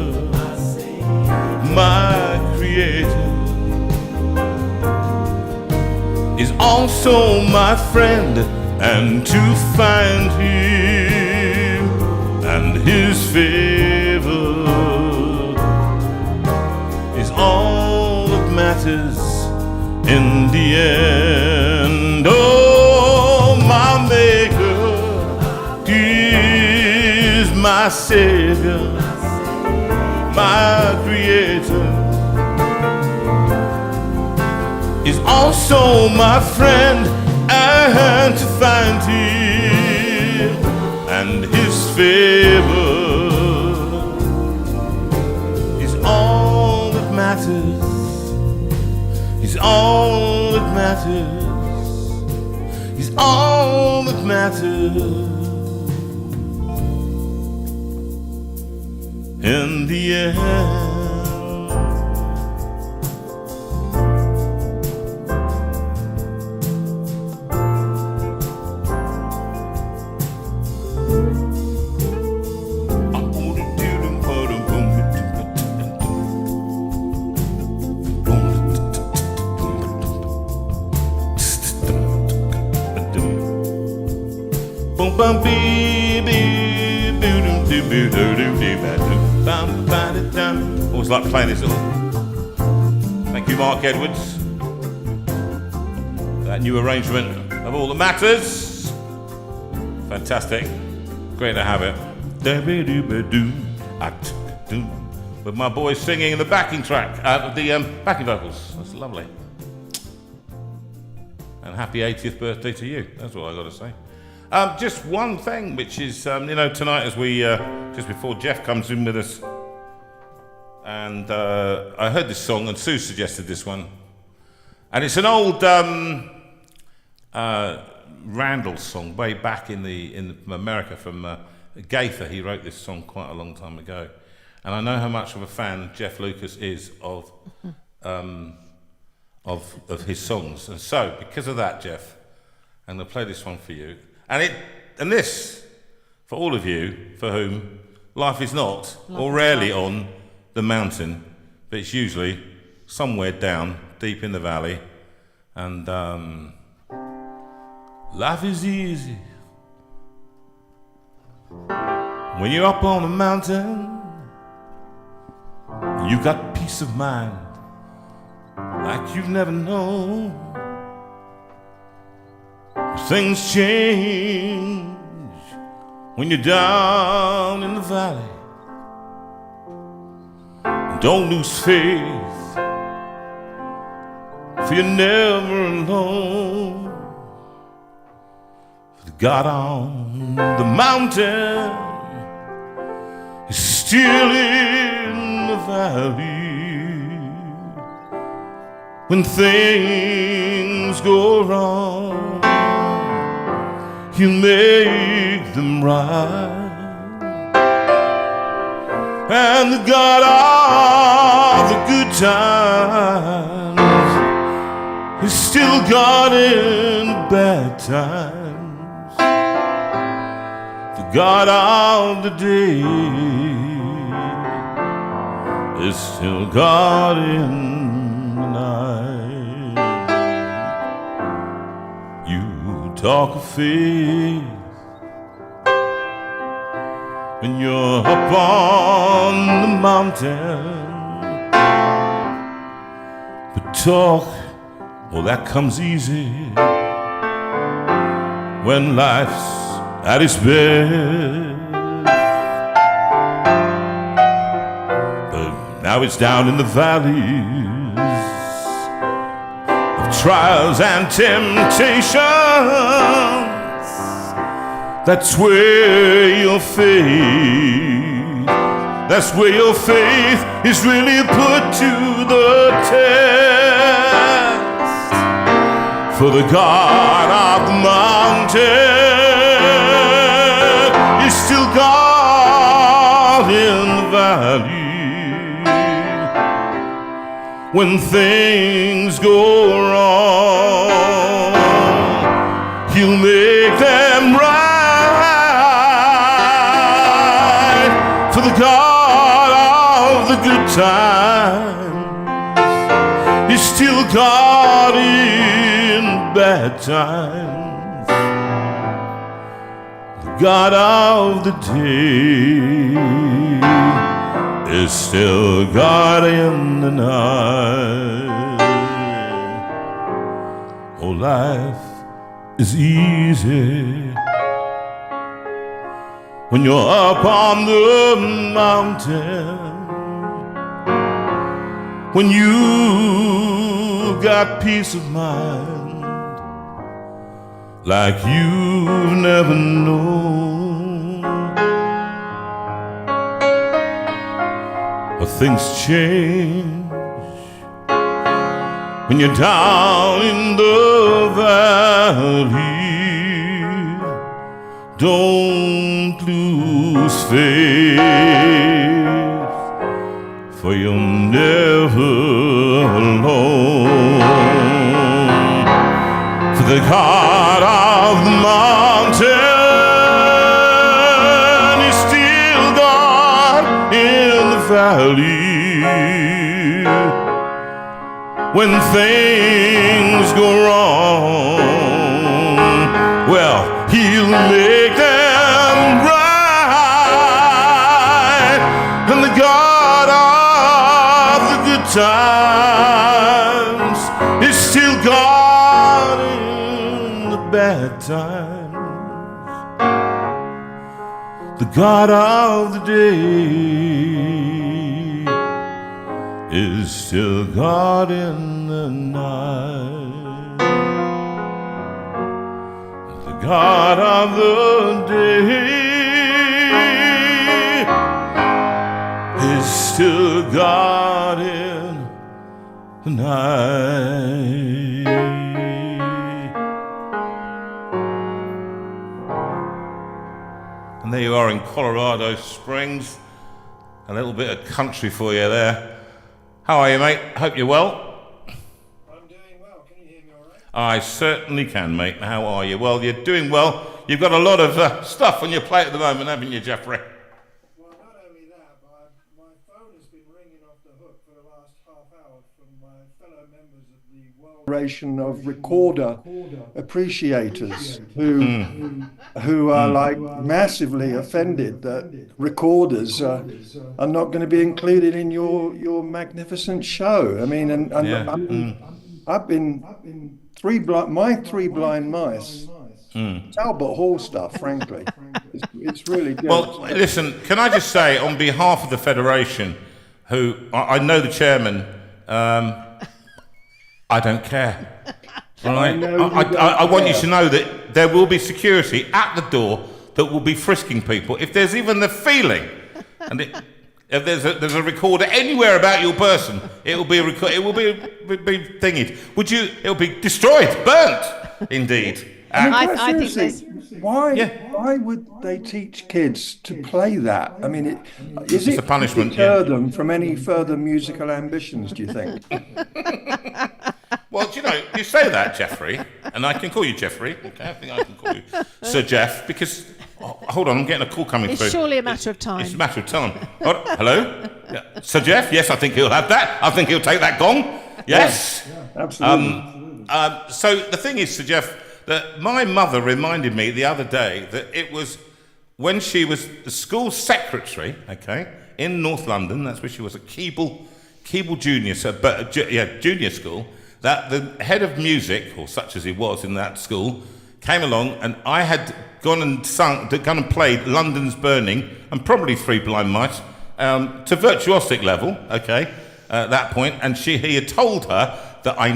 my creator is also my friend, and to find him and his favor is all that matters in the end. Oh, my maker is my savior, my creator is also my friend, and to find him and his favor is all that matters, is all that matters, is all that matters in the end. Bum bum bee bee boo doo doo. Always like playing this little. Thank you, Mark Edwards. That new arrangement of All That Matters. Fantastic. Great to have it. With my boys singing the backing track, the backing vocals. That's lovely. And happy 80th birthday to you. That's what I got to say. Just one thing, which is, tonight as we, just before Jeff comes in with us, and I heard this song, and Sue suggested this one. And it's an old Randall song, way back in America, from Gaither. He wrote this song quite a long time ago. And I know how much of a fan Jeff Lucas is of his songs. And so, because of that, Jeff, I'm going to play this one for you. And this, for all of you, for whom life is not, or rarely on the mountain, but it's usually somewhere down, deep in the valley. And life is easy when you're up on the mountain. You got peace of mind like you've never known. Things change when you're down in the valley. Don't lose faith, for you're never alone. For the God on the mountain is still in the valley. When things go wrong, He'll make them right. And the God of the good times is still God in bad times. The God of the day is still God in the night. You talk of faith when you're up on the mountain, but talk, well, that comes easy when life's at its best. But now it's down in the valleys of trials and temptations. That's where your faith, that's where your faith is really put to the test. For the God of the mountain is still God in the valley. When things go wrong, He'll make them right. For the God of the good times is still God in bad times. The God of the day is still God in the night. Oh, life is easy when you're up on the mountain, when you got peace of mind like you've never known. But things change when you're down in the valley. Don't lose faith, for you're never alone. For the God of the mountain is still God in the valley. When things go wrong, well, He'll make them right. times. He's still God in the bad times. The God of the day is still God in the night. The God of the day is still God in the night. And there you are in Colorado Springs. A little bit of country for you there. How are you, mate? Hope you're well. I'm doing well. Can you hear me all right? I certainly can, mate. How are you? Well, you're doing well. You've got a lot of stuff on your plate at the moment, haven't you, Jeffrey? Well, not only that, but my phone has been ringing off the hook for the last half hour from my fellow members of the World Federation of Recorder Appreciators who are like massively offended that recorders are not going to be included in your magnificent show. I mean, I've been three blind mice. Talbot Hall stuff, frankly. It's really good. Well, listen, can I just say, on behalf of the Federation, who I know the chairman, I don't care. All right? I want you to know that there will be security at the door that will be frisking people. If there's even the feeling, and if there's a recorder anywhere about your person, it will be thingied. It'll be destroyed, burnt, indeed. I think there's... Why would they teach kids to play that? I mean, is it a punishment? Deter them from any further musical ambitions? Do you think? Well, do you know, you say that, Jeffrey, and I can call you Jeffrey. Okay, I think I can call you Sir Jeff, because hold on, I'm getting a call coming through. It's surely a matter of time. It's a matter of time. Hello, yeah. Sir Jeff. Yes, I think he'll have that. I think he'll take that gong. Yes, Absolutely. So the thing is, Sir Jeff, that my mother reminded me the other day that it was when she was the school secretary, okay, in North London. That's where she was at Keble Junior, junior school. That the head of music, or such as he was in that school, came along, and I had gone and played London's Burning and probably Three Blind Mice to virtuosic level, okay, at that point, and he had told her that you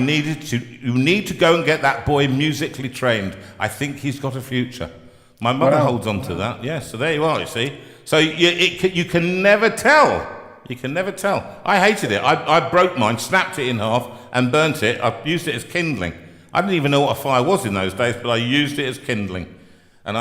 need to go and get that boy musically trained. I think he's got a future. My mother holds on to that. Yes, so there you are, you see. So you can never tell. You can never tell. I hated it. I broke mine, snapped it in half, and burnt it. I used it as kindling. I didn't even know what a fire was in those days, but I used it as kindling. And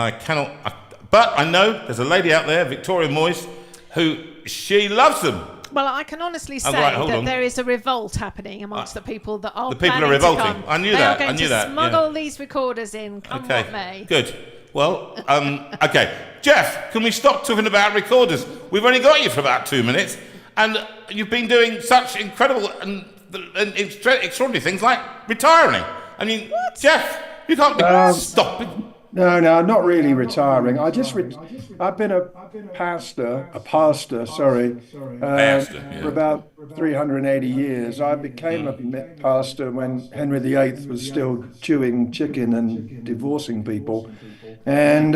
but I know there's a lady out there, Victoria Moyes, who she loves them. Well, I can honestly say that there is a revolt happening amongst the people that are the people planning are revolting. to come. I knew they that. Are going I knew to that. smuggle these recorders in, come what may. Good. Well, okay. Jeff, can we stop talking about recorders? We've only got you for about 2 minutes, and you've been doing such incredible and extraordinary things like retiring. I mean, what? Jeff, you can't be stopping. No, not really retiring. I've been a pastor, for about 380 years. I became a pastor when Henry VIII was still chewing chicken and divorcing people. And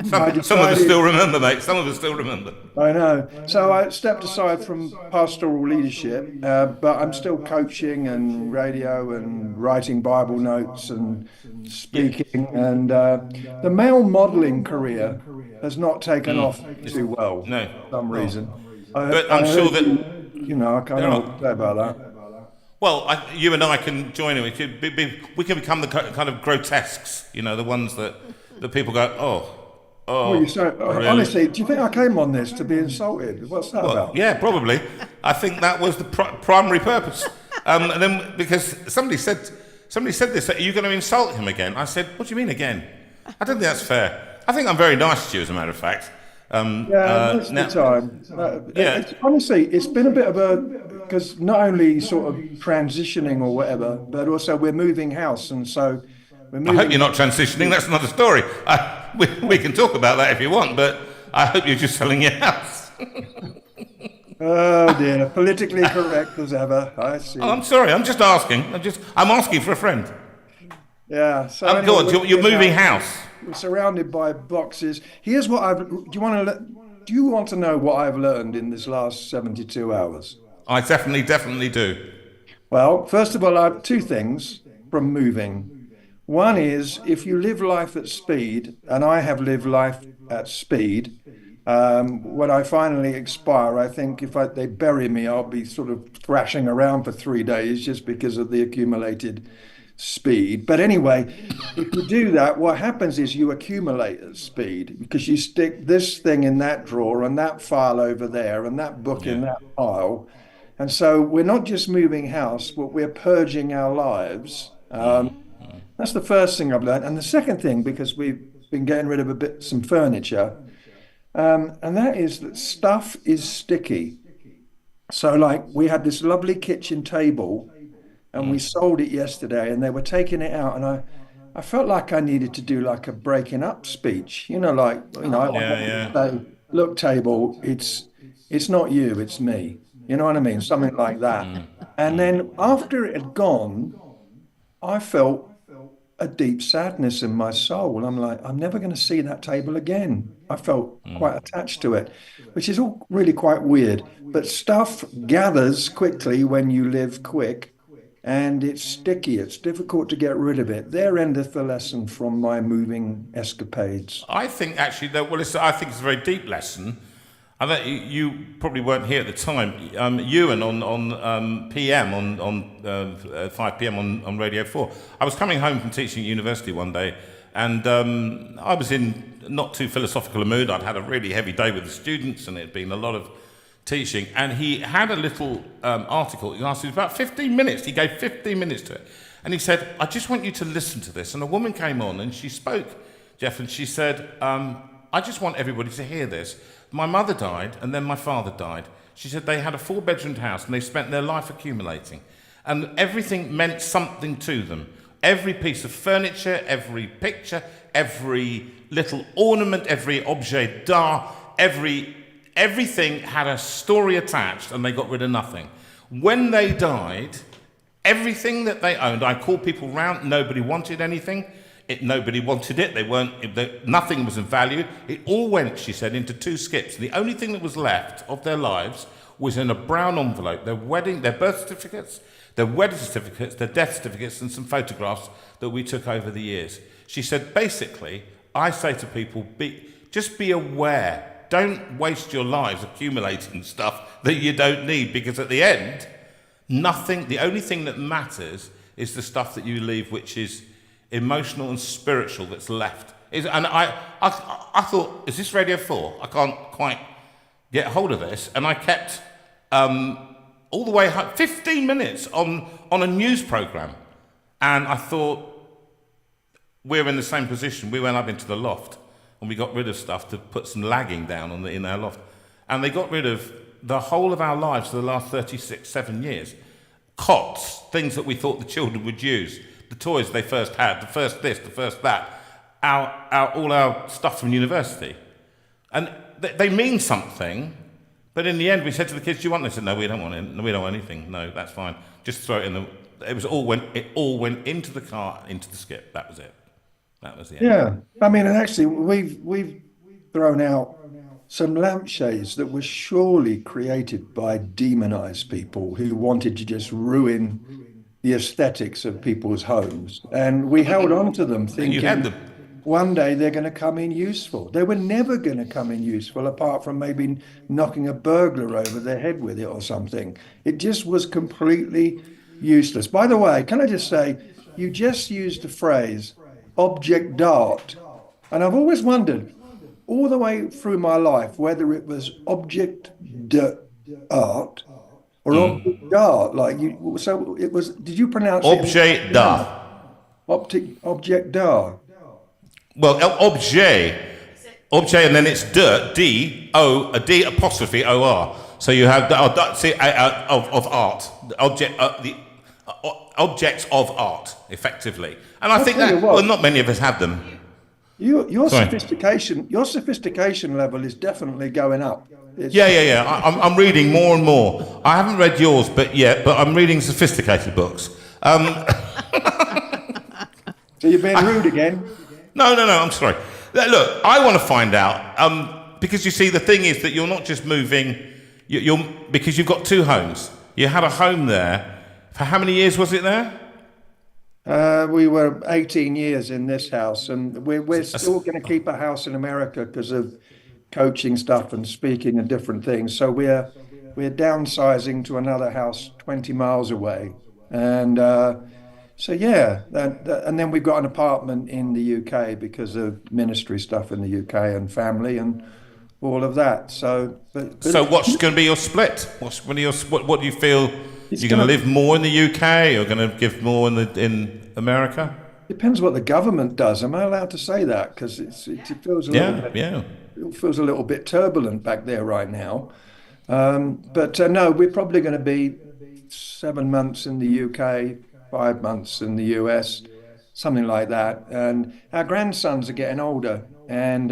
some of us still remember, mate. Some of us still remember. I know. So I stepped aside from pastoral leadership, but I'm still coaching and radio and writing Bible notes and speaking. And the male modelling career has not taken off too well for some reason. But I'm sure that... I can't know what to say about that. Well, you and I can join in. We can become the kind of grotesques, the ones that people go, oh. Really? Honestly, do you think I came on this to be insulted? What's that about? Yeah, probably. I think that was the primary purpose. And then because somebody said this, are you going to insult him again? I said, what do you mean again? I don't think that's fair. I think I'm very nice to you, as a matter of fact. Most of the time. Honestly, it's been a bit of because not only sort of transitioning or whatever, but also we're moving house, and so we're moving. I hope you're not transitioning. That's another story. We can talk about that if you want, but I hope you're just selling your house. Oh dear, politically correct as ever. I see. Oh, I'm sorry. I'm just asking. I'm asking for a friend. Yeah. So Go on. anyway, You're moving house. we're surrounded by boxes. Here's what I've. Do you want to know what I've learned in this last 72 hours? I definitely do. Well, first of all, I have two things from moving. One is if you live life at speed, and I have lived life at speed. When I finally expire, I think if they bury me, I'll be sort of thrashing around for 3 days just because of the accumulated speed. But anyway, if you do that, what happens is you accumulate at speed because you stick this thing in that drawer and that file over there and that book in that pile. And so we're not just moving house, but we're purging our lives. That's the first thing I've learned. And the second thing, because we've been getting rid of some furniture, and that is that stuff is sticky. So like we had this lovely kitchen table and we sold it yesterday and they were taking it out and I felt like I needed to do like a breaking up speech, I wanted to say, look, table, it's not you, it's me. You know what I mean? Something like that. And then after it had gone, I felt a deep sadness in my soul. I'm like, I'm never going to see that table again. I felt quite attached to it, which is all really quite weird. But stuff gathers quickly when you live quick, and it's sticky. It's difficult to get rid of it. There endeth the lesson from my moving escapades. I think actually that I think it's a very deep lesson. I bet you probably weren't here at the time. Ewan on PM on 5 PM on Radio 4. I was coming home from teaching at university one day, and I was in not too philosophical a mood. I'd had a really heavy day with the students, and it had been a lot of teaching. And he had a little article. He asked me about 15 minutes. He gave 15 minutes to it, and he said, "I just want you to listen to this." And a woman came on, and she spoke, Jeff, and she said, "I just want everybody to hear this. My mother died, and then my father died." She said they had a 4-bedroomed house, and they spent their life accumulating. And everything meant something to them. Every piece of furniture, every picture, every little ornament, every objet d'art, everything had a story attached, and they got rid of nothing. When they died, everything that they owned, I called people round, nobody wanted anything. Nobody wanted it. Nothing was of value. It all went, she said, into 2 skips. The only thing that was left of their lives was in a brown envelope. Their birth certificates, their wedding certificates, their death certificates, and some photographs that we took over the years. She said, basically, I say to people, just be aware. Don't waste your lives accumulating stuff that you don't need, because at the end, the only thing that matters is the stuff that you leave, which is emotional and spiritual, that's left. And I thought, is this Radio 4? I can't quite get hold of this. And I kept all the way home, 15 minutes on a news programme. And I thought, we're in the same position. We went up into the loft and we got rid of stuff to put some lagging down in our loft. And they got rid of the whole of our lives for the last 7 years. Cots, things that we thought the children would use. The toys they first had, the first this, the first that, all our stuff from university. And they mean something, but in the end we said to the kids, do you want this? They said, no, we don't want it. No, we don't want anything. No, that's fine. Just throw it in it all went into the car, into the skip. That was it. That was the end. Yeah. I mean, and actually we've thrown out some lampshades that were surely created by demonized people who wanted to just ruin the aesthetics of people's homes, and we held on to them thinking one day they're going to come in useful. They were never going to come in useful, apart from maybe knocking a burglar over their head with it or something. It just was completely useless. By the way, can I just say, you just used the phrase object d'art, and I've always wondered all the way through my life whether it was object d'art or object d'art, so it was. Did you pronounce objet d'art? Object d'art. Well, objet, and then it's D apostrophe O-R. So you have of art, the objects of art, effectively. And I think that not many of us have them. Your Sorry. sophistication level is definitely going up. Yeah. I'm reading more and more. I haven't read yours, but I'm reading sophisticated books. So you're being rude again. No. I'm sorry. Look, I want to find out because you see, the thing is that you're not just moving. You're because you've got two homes. You had a home there for how many years was it there? We were 18 years in this house, and we're still going to keep a house in America because of coaching stuff and speaking and different things. So we're downsizing to another house 20 miles away, and so yeah, and then we've got an apartment in the UK because of ministry stuff in the UK and family and all of that. So What's going to be your split? What do you feel? You're going to live more in the UK, or going to give more in America? Depends what the government does. Am I allowed to say that? Because it feels a little bit, it feels a little bit turbulent back there right now. But no, we're probably going to be 7 months in the UK, 5 months in the US, something like that. And our grandsons are getting older, and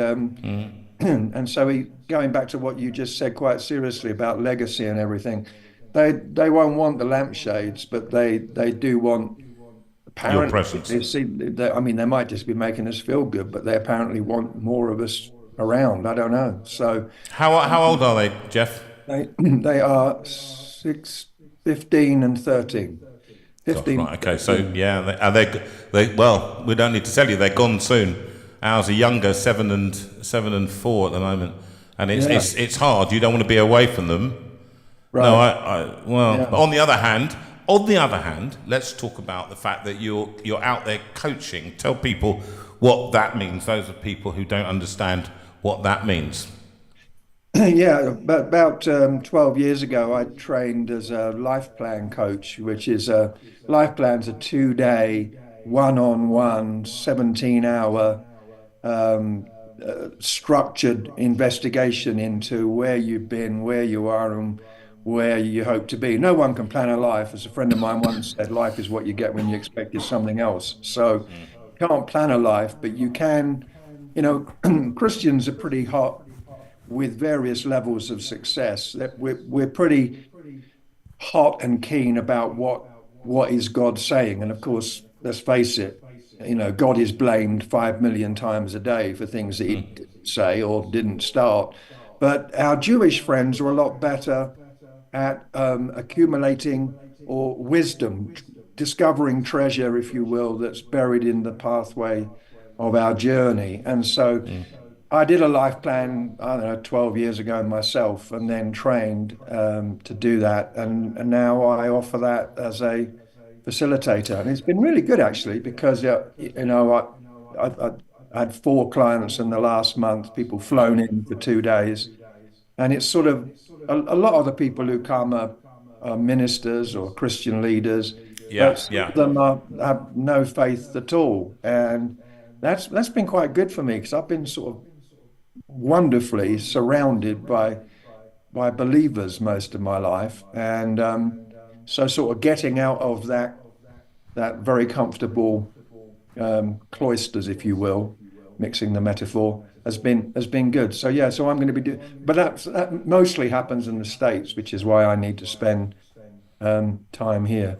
and so going back to what you just said quite seriously about legacy and everything. They won't want the lampshades, but they do want apparently your presence. I mean, they might just be making us feel good, but they apparently want more of us around. I don't know. So how old are they, Jeff? they are 15 and 13. 15. Right. Okay. So yeah, they well, we don't need to tell you they're gone soon. Ours are younger, 7 and 4 at the moment, and it's hard. You don't want to be away from them. Right. No, But on the other hand, let's talk about the fact that you're out there coaching. Tell people what that means. Those are people who don't understand what that means. Yeah, about 12 years ago, I trained as a life plan coach, which is life plan's a 2-day, one-on-one, 17-hour structured investigation into where you've been, where you are, and where you hope to be. No one can plan a life. As a friend of mine once said, life is what you get when you expected something else. So you can't plan a life, but you can, Christians are pretty hot with various levels of success. We're pretty hot and keen about what is God saying. And of course, let's face it, God is blamed 5 million times a day for things that he didn't say or didn't start. But our Jewish friends are a lot better at accumulating or wisdom, discovering treasure, if you will, that's buried in the pathway of our journey. And so I did a life plan, 12 years ago myself, and then trained to do that. And now I offer that as a facilitator. And it's been really good, actually, because, I had 4 clients in the last month, people flown in for 2 days. And it's sort of a lot of the people who come are ministers or Christian leaders. Some of them have no faith at all. And that's been quite good for me, because I've been sort of wonderfully surrounded by believers most of my life. And so sort of getting out of that very comfortable cloisters, if you will, mixing the metaphor, has been good. So yeah, so I'm going to be doing, but that mostly happens in the States, which is why I need to spend time here.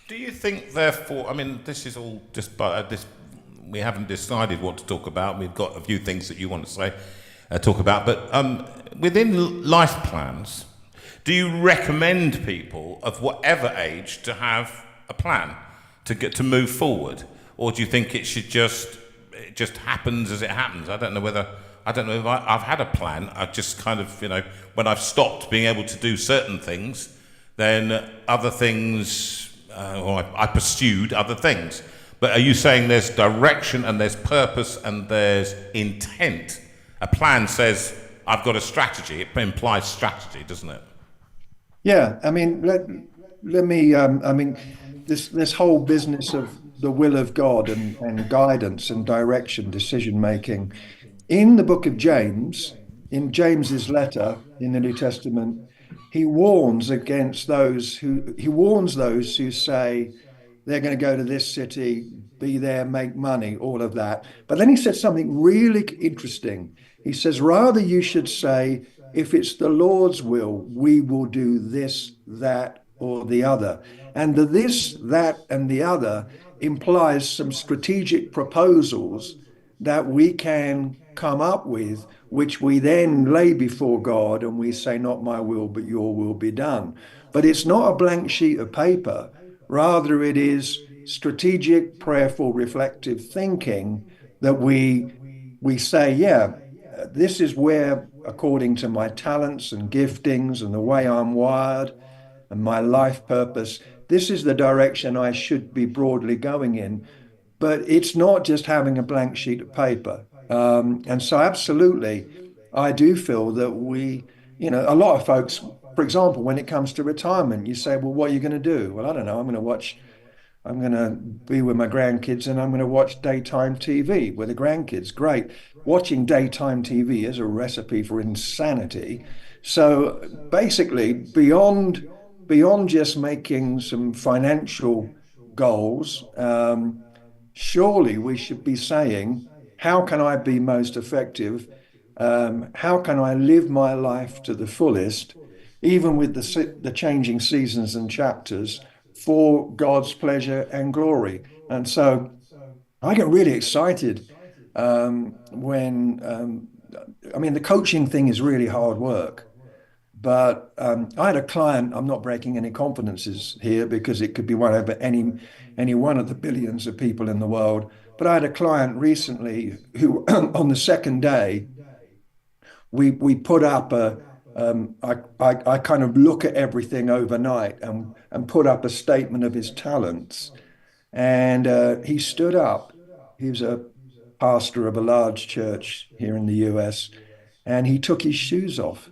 Do you think, therefore, I mean, this is all just this. We haven't decided what to talk about. We've got a few things that you want to talk about, but within life plans, do you recommend people of whatever age to have a plan to get to move forward, or do you think it just happens as it happens? I don't know if I've had a plan. I just kind of, when I've stopped being able to do certain things, then other things, or I pursued other things. But are you saying there's direction and there's purpose and there's intent? A plan says, I've got a strategy. It implies strategy, doesn't it? Yeah, I mean, let me, this whole business of the will of God and guidance and direction, decision making. In the book of James, in James's letter in the New Testament, he warns those who say they're going to go to this city, be there, make money, all of that. But then he said something really interesting. He says, rather you should say, if it's the Lord's will, we will do this, that, or the other. And the this, that, and the other implies some strategic proposals that we can come up with, which we then lay before God and we say, not my will, but your will be done. But it's not a blank sheet of paper. Rather, it is strategic, prayerful, reflective thinking that we say, yeah, this is where, according to my talents and giftings and the way I'm wired and my life purpose, this is the direction I should be broadly going in. But it's not just having a blank sheet of paper. And so absolutely, I do feel that a lot of folks, for example, when it comes to retirement, you say, well, what are you going to do? Well, I don't know. I'm going to be with my grandkids and I'm going to watch daytime TV with the grandkids. Great. Watching daytime TV is a recipe for insanity. So basically, beyond just making some financial goals, surely we should be saying, how can I be most effective? How can I live my life to the fullest, even with the changing seasons and chapters, for God's pleasure and glory? And so I get really excited when the coaching thing is really hard work. But I had a client, I'm not breaking any confidences here because it could be one over any one of the billions of people in the world. But I had a client recently who on the second day, we put up I kind of look at everything overnight and put up a statement of his talents. And he stood up. He was a pastor of a large church here in the US, and he took his shoes off.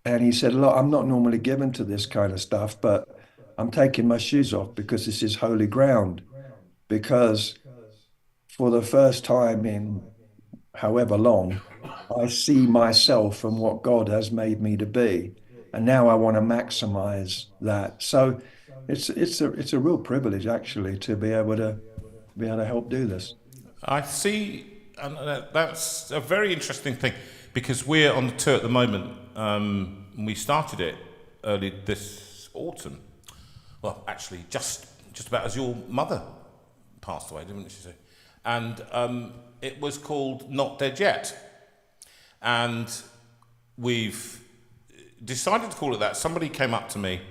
And he said, look, I'm not normally given to this kind of stuff, but I'm taking my shoes off because this is holy ground. Because for the first time in however long, I see myself and what God has made me to be. And now I want to maximize that. So it's a real privilege, actually, to be able to help do this. I see, and that's a very interesting thing, because we're on the tour at the moment. We started it early this autumn. Well, actually, just about as your mother passed away, didn't she say? And it was called Not Dead Yet. And we've decided to call it that. Somebody came up to me,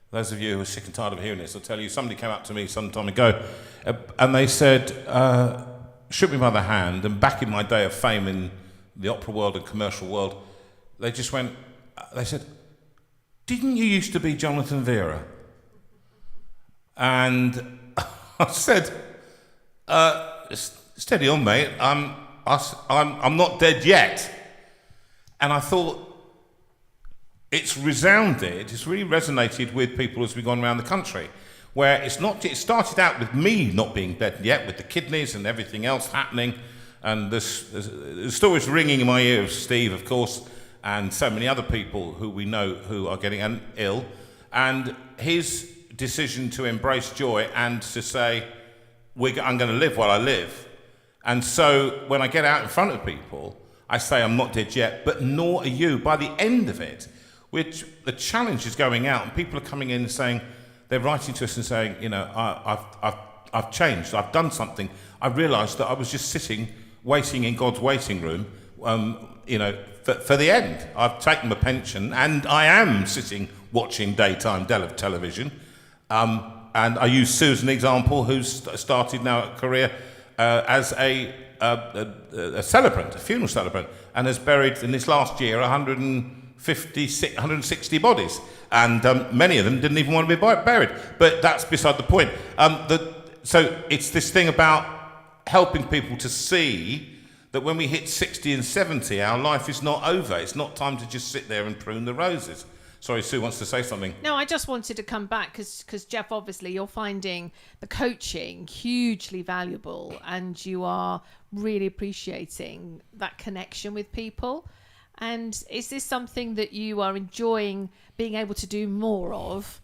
those of you who are sick and tired of hearing this, I'll tell you, somebody came up to me some time ago, and they said, shook me by the hand, and back in my day of fame in the opera world and commercial world, they said, didn't you used to be Jonathan Veira? And I said, steady on, mate, I'm not dead yet. And I thought, it's resounded, it's really resonated with people as we've gone around the country, where it started out with me not being dead yet, with the kidneys and everything else happening, and the stories ringing in my ears, Steve, of course, and so many other people who we know who are getting ill, and his decision to embrace joy and to say, I'm going to live while I live. And so when I get out in front of people, I say I'm not dead yet, but nor are you. By the end of it, which the challenge is going out, and people are coming in and saying, they're writing to us and saying, I've changed, I've done something. I realised that I was just sitting, waiting in God's waiting room, for the end. I've taken my pension, and I am sitting watching daytime television. And I use Sue as an example, who's started now a career as a celebrant, a funeral celebrant, and has buried in this last year 160 bodies, and many of them didn't even want to be buried. But that's beside the point. So it's this thing about helping people to see that when we hit 60 and 70, our life is not over. It's not time to just sit there and prune the roses. Sorry, Sue wants to say something. No, I just wanted to come back because Jeff, obviously you're finding the coaching hugely valuable, and you are really appreciating that connection with people. And is this something that you are enjoying being able to do more of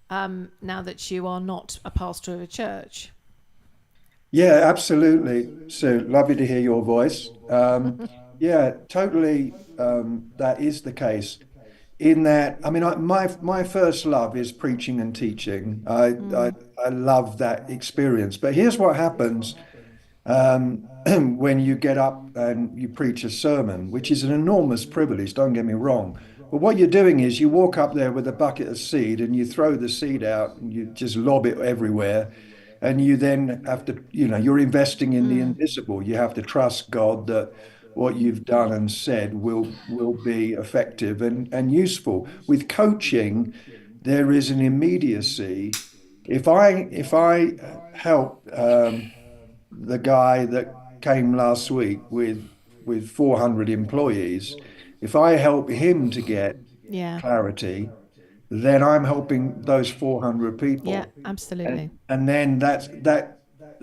now that you are not a pastor of a church? Yeah, absolutely. So lovely to hear your voice. Yeah, totally. That is the case. In that, I mean, my first love is preaching and teaching. I love that experience. But here's what happens when you get up and you preach a sermon, which is an enormous privilege. Don't get me wrong. But what you're doing is you walk up there with a bucket of seed and you throw the seed out and you just lob it everywhere. And you then have to, you're investing in the invisible. You have to trust God that what you've done and said will be effective and useful. With coaching, there is an immediacy. If I help the guy that came last week with 400 employees, if I help him to get Yeah. clarity, then I'm helping those 400 people. Yeah, absolutely. And then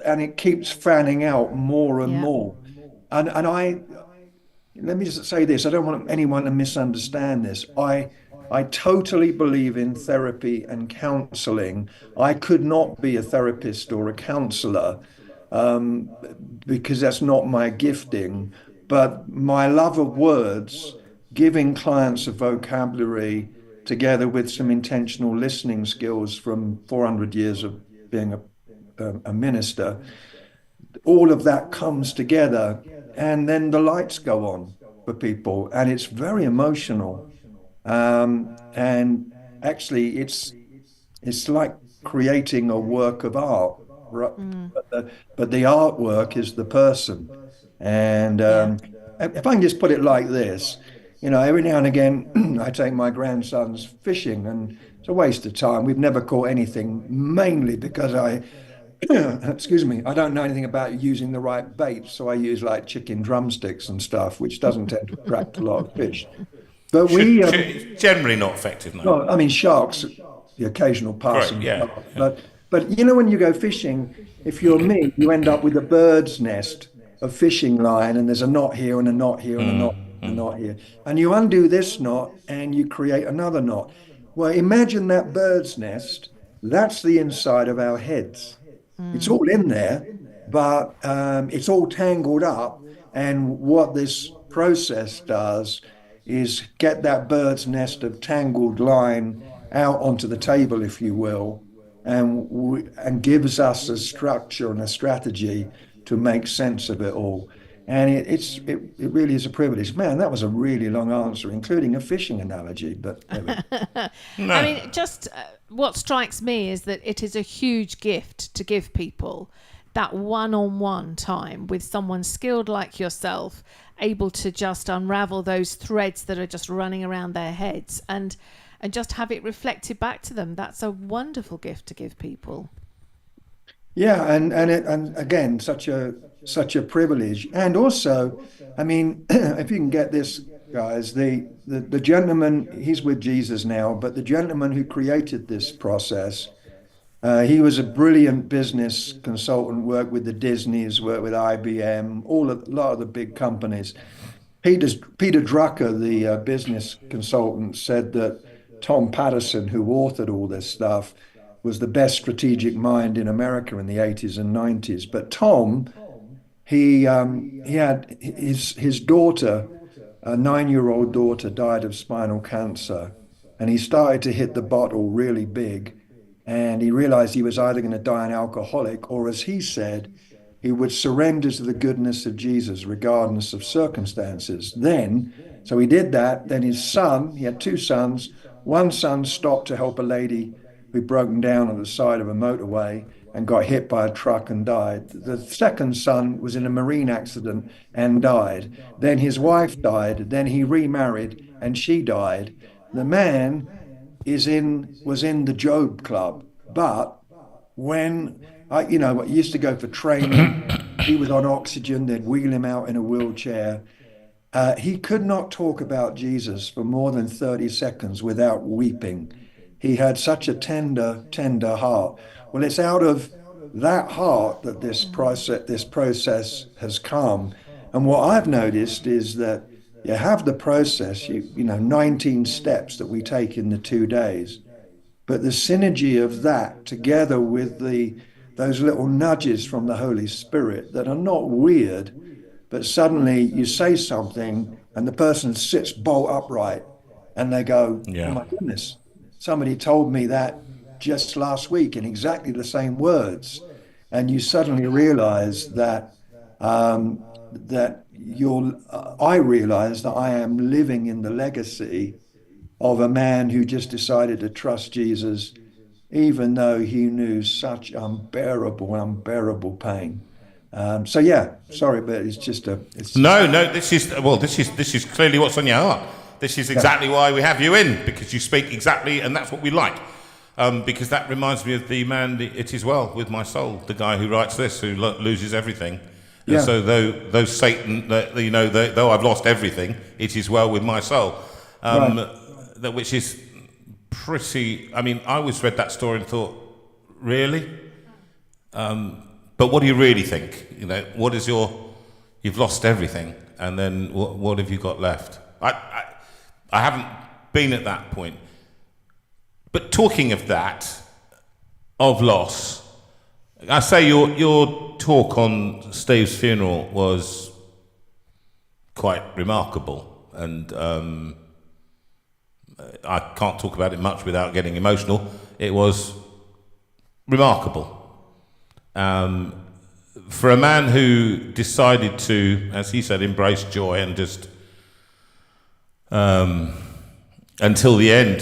and it keeps fanning out more and Yeah. more. And let me just say this, I don't want anyone to misunderstand this. I totally believe in therapy and counseling. I could not be a therapist or a counselor because that's not my gifting. But my love of words, giving clients a vocabulary together with some intentional listening skills from 400 years of being a minister, all of that comes together, and then the lights go on for people, and it's very emotional. And actually, it's like creating a work of art, right? But the artwork is the person. And if I can just put it like this, every now and again, I take my grandsons fishing, and it's a waste of time. We've never caught anything, mainly because excuse me, I don't know anything about using the right bait. So I use like chicken drumsticks and stuff, which doesn't tend to attract a lot of fish. But Generally not effective, no. well, I mean, sharks, the occasional passing. Correct, yeah. But when you go fishing, if you're me, you end up with a bird's nest of fishing line, and there's a knot here and a knot here and a knot. A knot here, and you undo this knot and you create another knot. Well, imagine that bird's nest. That's the inside of our heads. It's all in there, but it's all tangled up. And what this process does is get that bird's nest of tangled line out onto the table, if you will, and gives us a structure and a strategy to make sense of it all. And it really is a privilege. Man, that was a really long answer, including a fishing analogy. But anyway. No. I mean, just what strikes me is that it is a huge gift to give people that one-on-one time with someone skilled like yourself, able to just unravel those threads that are just running around their heads and just have it reflected back to them. That's a wonderful gift to give people. Yeah, and again, such a privilege. And also, I mean, if you can get this, guys, the gentleman, he's with Jesus now, but the gentleman who created this process, he was a brilliant business consultant, worked with the Disneys, worked with IBM, a lot of the big companies. Peter Drucker, the business consultant, said that Tom Patterson, who authored all this stuff, was the best strategic mind in America in the 80s and 90s. But Tom, he had his daughter, a 9-year-old daughter, died of spinal cancer, and he started to hit the bottle really big, and he realized he was either going to die an alcoholic, or, as he said, he would surrender to the goodness of Jesus regardless of circumstances. So he did that. Then his son, he had 2 sons. One son stopped to help a lady who'd broken down on the side of a motorway and got hit by a truck and died. The second son was in a marine accident and died. Then his wife died. Then he remarried and she died. The man was in the Job Club, but when I used to go for training, he was on oxygen. They'd wheel him out in a wheelchair. He could not talk about Jesus for more than 30 seconds without weeping. He had such a tender heart. Well, it's out of that heart that this process has come. And what I've noticed is that you have the process, 19 steps that we take in the 2 days. But the synergy of that, together with the those little nudges from the Holy Spirit that are not weird, but suddenly you say something and the person sits bolt upright and they go, Yeah. oh my goodness, somebody told me that just last week in exactly the same words. And you suddenly realize that I realize that I am living in the legacy of a man who just decided to trust Jesus, even though he knew such unbearable pain. So yeah, sorry, but it's just No, this is clearly what's on your heart. This is exactly why we have you in, because you speak exactly, and that's what we like. Because that reminds me of the man, It Is Well With My Soul, the guy who writes this, who loses everything. And so though Satan, though I've lost everything, it is well with my soul. Which is pretty, I mean, I always read that story and thought, really? But what do you really think? What is you've lost everything, and then what have you got left? I haven't been at that point. But talking of that, of loss, I say your talk on Steve's funeral was quite remarkable, and I can't talk about it much without getting emotional. It was remarkable. For a man who decided to, as he said, embrace joy and just until the end,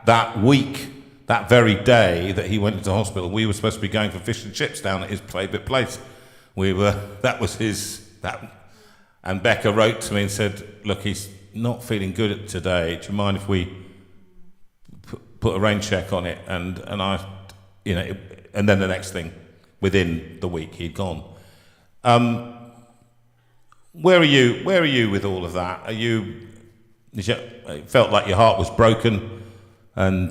that week, that very day that he went into hospital, we were supposed to be going for fish and chips down at his favourite place. And Becca wrote to me and said, look, he's not feeling good today. Do you mind if we put a rain check on it? And then the next thing, within the week, he'd gone. Where are you with all of that? It felt like your heart was broken, and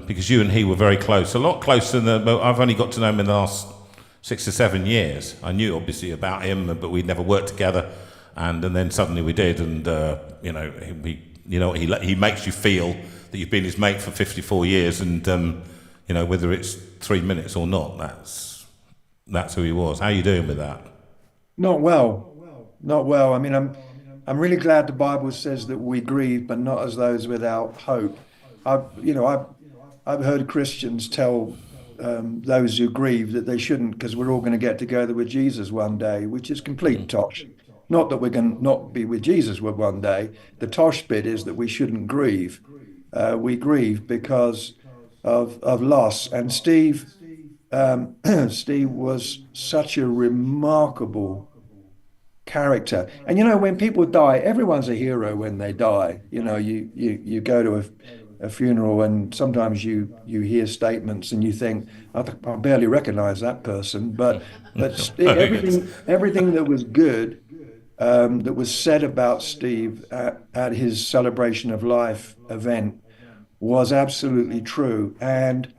because you and he were very close, a lot closer than I've only got to know him in the last 6 or 7 years. I knew obviously about him, but we'd never worked together, and then suddenly we did, and he makes you feel that you've been his mate for 54 years, and whether it's 3 minutes or not, that's who he was. How are you doing with that? Not well. I mean, I'm really glad the Bible says that we grieve, but not as those without hope. I've heard Christians tell those who grieve that they shouldn't, because we're all going to get together with Jesus one day, which is complete tosh. Not that we're going to not be with Jesus one day. The tosh bit is that we shouldn't grieve. We grieve because of loss. And Steve was such a remarkable character. And when people die, everyone's a hero when they die. You go to a funeral and sometimes you hear statements and you think, I barely recognize that person. But everything that was good, that was said about Steve at his celebration of life event was absolutely true. And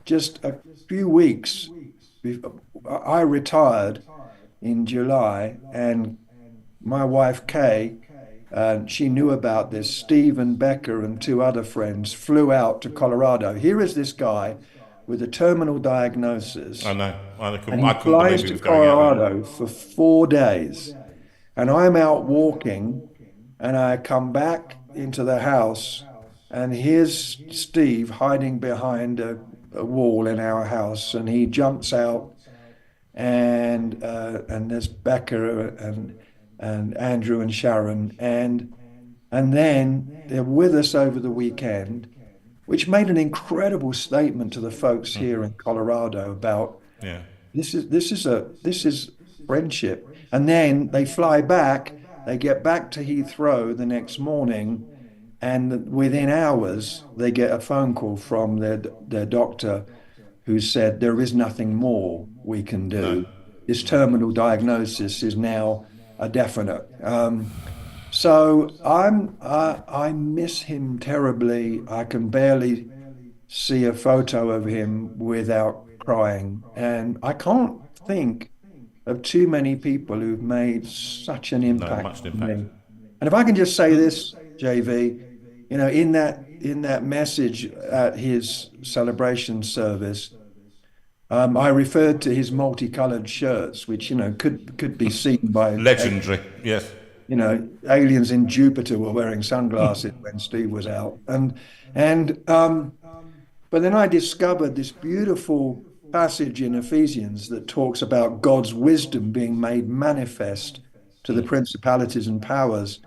just a few weeks before, I retired in July, and my wife Kay, she knew about this. Steve and Becca and 2 other friends flew out to Colorado. Here is this guy with a terminal diagnosis. I know. I couldn't flies believe he to was going out there. Colorado for 4 days, and I'm out walking, and I come back into the house, and here's Steve hiding behind a wall in our house, and he jumps out, and there's Becca and Andrew and Sharon, and then they're with us over the weekend, which made an incredible statement to the folks here in Colorado about this is friendship. And then they fly back, they get back to Heathrow the next morning, and within hours they get a phone call from their doctor, who said there is nothing more we can do. His terminal diagnosis is now a definite. So I miss him terribly. I can barely see a photo of him without crying, and I can't think of too many people who've made such an impact on me. And if I can just say this, JV, in that message at his celebration service, I referred to his multicolored shirts, which, could be seen by, Legendary, yes. aliens in Jupiter were wearing sunglasses when Steve was out. But then I discovered this beautiful passage in Ephesians that talks about God's wisdom being made manifest to the principalities and powers.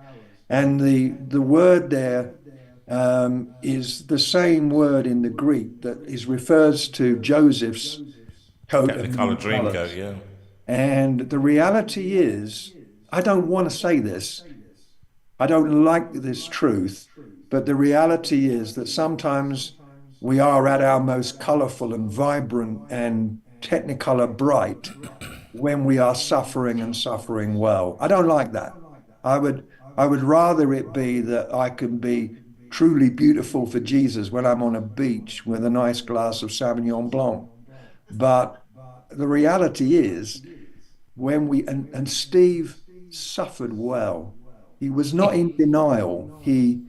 And the word there is the same word in the Greek that refers to Joseph's coat of Technicolor many dream colours. coat, yeah. And the reality is, I don't want to say this, I don't like this truth, but the reality is that sometimes we are at our most colourful and vibrant and technicolor bright when we are suffering and suffering well. I don't like that. I would rather it be that I can be truly beautiful for Jesus when I'm on a beach with a nice glass of Sauvignon Blanc. But the reality is, and Steve suffered well. He was not in denial. He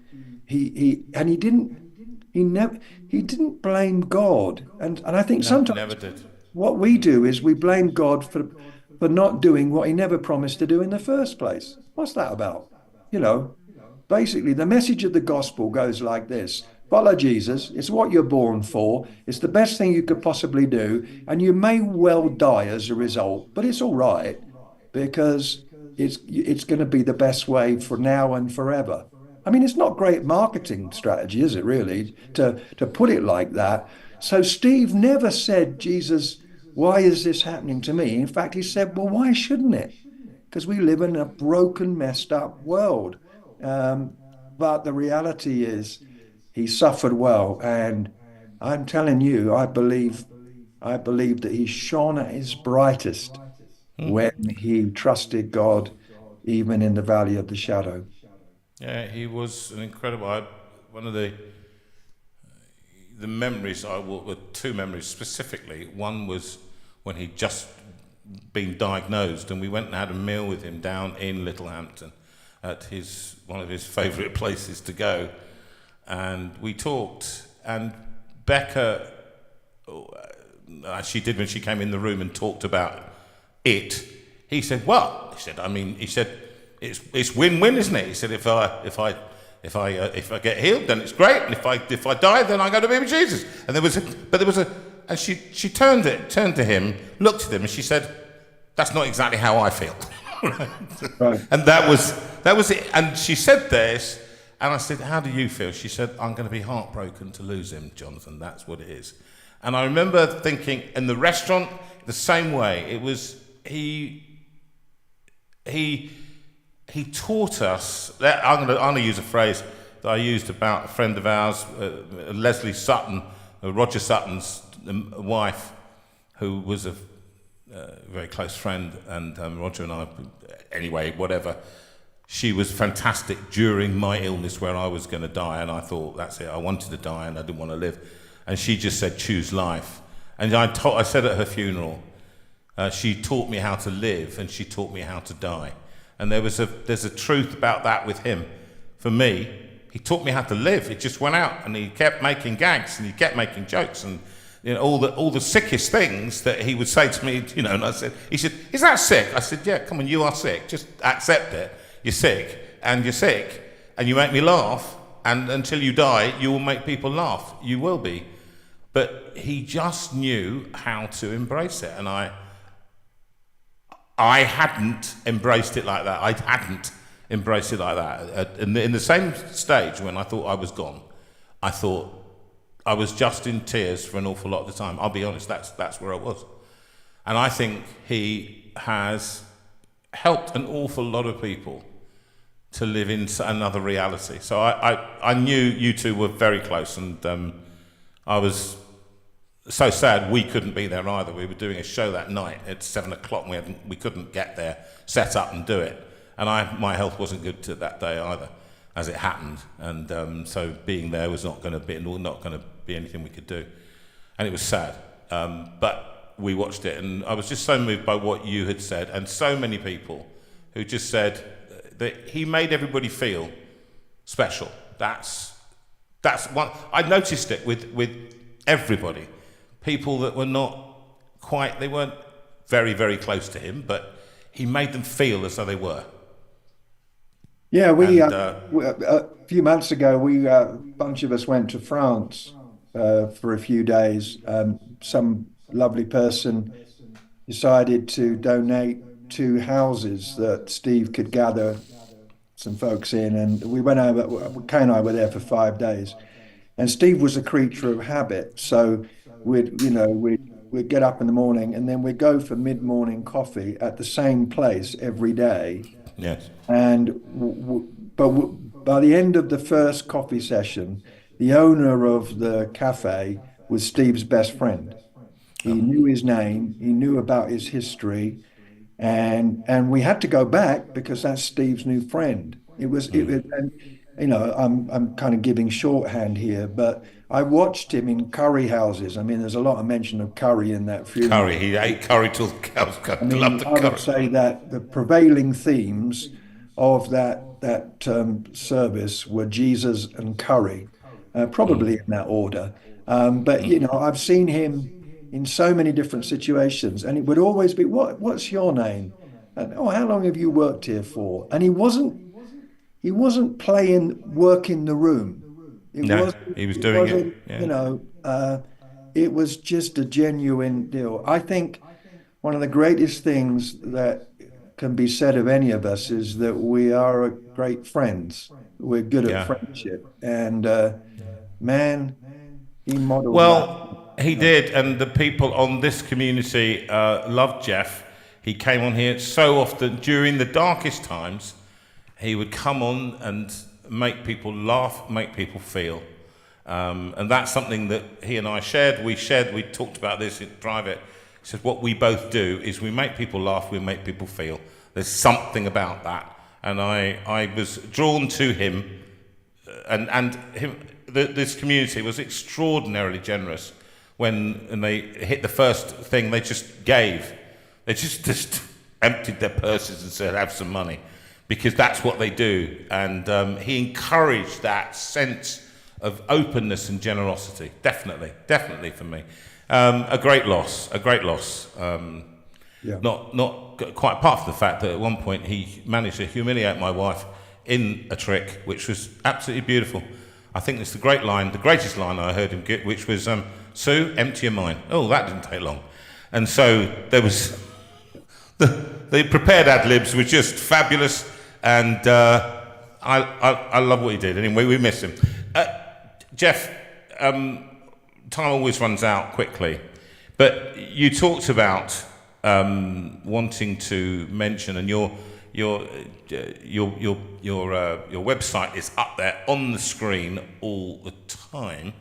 didn't blame God. And I think sometimes Never did. what we do is we blame God for not doing what he never promised to do in the first place. What's that about? Basically, the message of the gospel goes like this: follow Jesus. It's what you're born for. It's the best thing you could possibly do. And you may well die as a result, but it's all right, because it's going to be the best way for now and forever. I mean, it's not great marketing strategy, is it really, to put it like that? So Steve never said, Jesus, why is this happening to me? In fact, he said, well, why shouldn't it? Because we live in a broken, messed up world. But the reality is he suffered well. And I'm telling you, I believe that he shone at his brightest when he trusted God, even in the valley of the shadow. Yeah, he was an incredible. One of the memories two memories specifically. One was when he'd just been diagnosed, and we went and had a meal with him down in Littlehampton at one of his favourite places to go, and we talked. And Becca, as she did when she came in the room and talked about it, he said, "Well," he said, it's win-win, isn't it? He said, if I get healed, then it's great, and if I die, then I go to be with Jesus. And and she turned to him, looked at him, and she said, "That's not exactly how I feel." Right. And that was it. And she said this, and I said, "How do you feel?" She said, "I'm going to be heartbroken to lose him, Jonathan. That's what it is." And I remember thinking, in the restaurant, the same way. It was he taught us that. I'm going to use a phrase that I used about a friend of ours, Leslie Sutton, Roger Sutton's wife, who was a very close friend, and Roger and I, anyway, whatever. She was fantastic during my illness where I was going to die, and I thought, that's it, I wanted to die and I didn't want to live. And she just said, choose life. And I said at her funeral, she taught me how to live and she taught me how to die. And there's a truth about that with him. For me, he taught me how to live. He just went out and he kept making gags and he kept making jokes and all the sickest things that he would say to me, and he said, "Is that sick?" I said, "Yeah, come on, you are sick. Just accept it. You're sick, and you make me laugh, and until you die, you will make people laugh. You will be." But he just knew how to embrace it, and I hadn't embraced it like that. I hadn't embraced it like that. In the same stage when I thought I was gone, I thought I was just in tears for an awful lot of the time. I'll be honest, that's where I was. And I think he has helped an awful lot of people to live in another reality. So I knew you two were very close, and I was so sad we couldn't be there either. We were doing a show that night at 7:00, and we couldn't get there, set up and do it. And my health wasn't good that day either, as it happened. And so being there was not going to be anything we could do. And it was sad. But we watched it, and I was just so moved by what you had said, and so many people who just said that he made everybody feel special. That's one. I noticed it with everybody. People that were not they weren't very, very close to him, but he made them feel as though they were. Yeah, And, a few months ago, a bunch of us went to France for a few days. Some lovely person decided to donate 2 houses that Steve could gather some folks in, and we went over. Kay and I were there for 5 days, and Steve was a creature of habit. So we'd get up in the morning, and then we'd go for mid-morning coffee at the same place every day. yes. And by the end of the first coffee session, the owner of the cafe was Steve's best friend. He knew his name, he knew about his history, and we had to go back because that's Steve's new friend. And, I'm kind of giving shorthand here, but I watched him in curry houses. I mean, there's a lot of mention of curry in that funeral. Curry. He ate curry till the cows got. I mean, Loved the I curry. would say that the prevailing themes of that service were Jesus and curry, probably in that order. But I've seen him in so many different situations, and it would always be, "What's your name?" And, "Oh, how long have you worked here for?" And he wasn't playing work in the room. He was doing it. Yeah. It was just a genuine deal. I think one of the greatest things that can be said of any of us is that we are great friends. We're good at friendship, and man, he modeled. Well, he did, and the people on this community loved Jeff. He came on here so often during the darkest times. He would come on and make people laugh, make people feel. And that's something that he and I shared. We talked about this in private. He said, what we both do is we make people laugh, we make people feel. There's something about that. And I was drawn to him, and this community was extraordinarily generous. When they hit the first thing, they just gave. They just emptied their purses and said, have some money. Because that's what they do. And he encouraged that sense of openness and generosity. Definitely for me. A great loss. Not quite apart from the fact that at one point he managed to humiliate my wife in a trick, which was absolutely beautiful. I think it's the greatest line I heard him get, which was, Sue, empty your mind. Oh, that didn't take long. And so there was, the prepared ad-libs were just fabulous. And I love what he did. Anyway, we miss him. Jeff, time always runs out quickly, but you talked about wanting to mention, and your website is up there on the screen all the time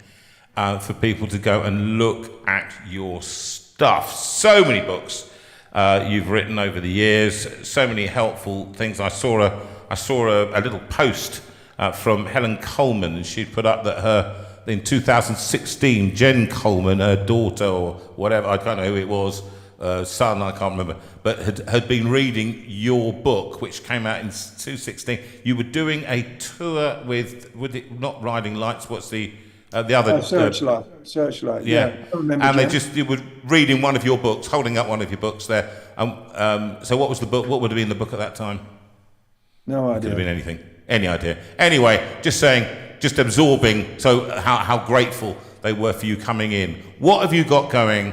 for people to go and look at your stuff. So many books. You've written over the years, so many helpful things. I saw a little post from Helen Coleman, and she'd put up that in 2016, Jen Coleman, her daughter or whatever, I don't know who it was, son, I can't remember, but had been reading your book, which came out in 2016. You were doing a tour with it not Riding Lights? What's the other? Searchlight. Yeah, I remember. And you were reading one of your books, holding up one of your books there. So what was the book? What would have been the book at that time? No idea. Could have been anything. Any idea? Anyway, just absorbing. So how grateful they were for you coming in. What have you got going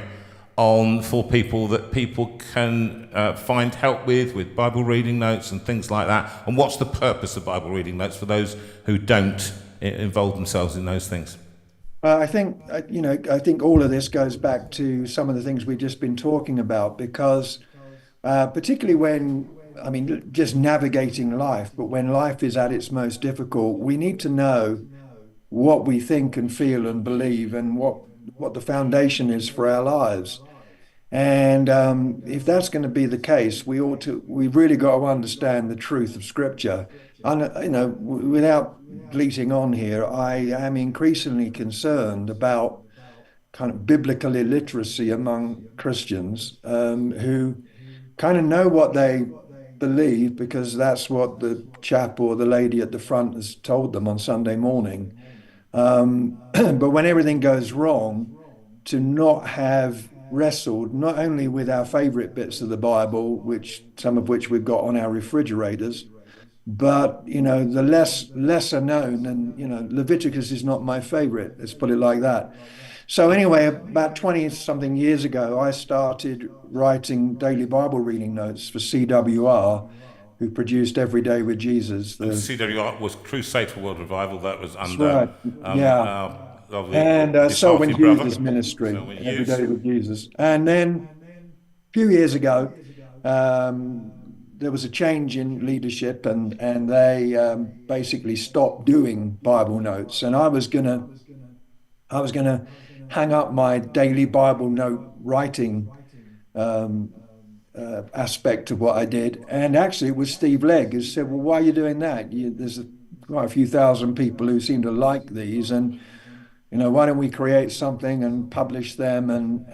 on for people that people can find help with Bible reading notes and things like that? And what's the purpose of Bible reading notes for those who don't involve themselves in those things? I think all of this goes back to some of the things we've just been talking about, because particularly just navigating life, but when life is at its most difficult, we need to know what we think and feel and believe, and what the foundation is for our lives. And if that's going to be the case, we've really got to understand the truth of Scripture. And without bleating on here, I am increasingly concerned about kind of biblical illiteracy among Christians who kind of know what they believe because that's what the chap or the lady at the front has told them on Sunday morning. But when everything goes wrong, to not have wrestled not only with our favorite bits of the Bible, which some of which we've got on our refrigerators, but the lesser known, and Leviticus is not my favorite, let's put it like that. So anyway, about 20 something years ago, I started writing daily Bible reading notes for CWR, who produced Every Day with Jesus. And CWR was Crusade for World Revival. That was under right. And So When Jesus Ministry, Every Day with Jesus. And then a few years ago, there was a change in leadership, and they basically stopped doing Bible notes. And I was gonna hang up my daily Bible note writing aspect of what I did. And actually, it was Steve Legg who said, "Well, why are you doing that? There's quite a few thousand people who seem to like these, and why don't we create something and publish them and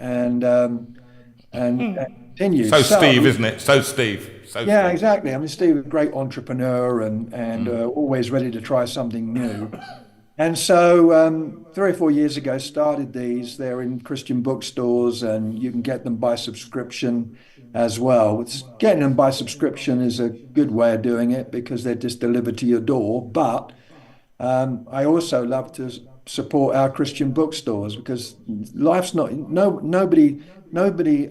continue?" So Steve, isn't it? So Steve. Yeah, Steve. exactly. I mean, Steve is a great entrepreneur and always ready to try something new. And so 3 or 4 years ago, started these. They're in Christian bookstores, and you can get them by subscription as well. Getting them by subscription is a good way of doing it because they're just delivered to your door. But I also love to support our Christian bookstores, because life's not, nobody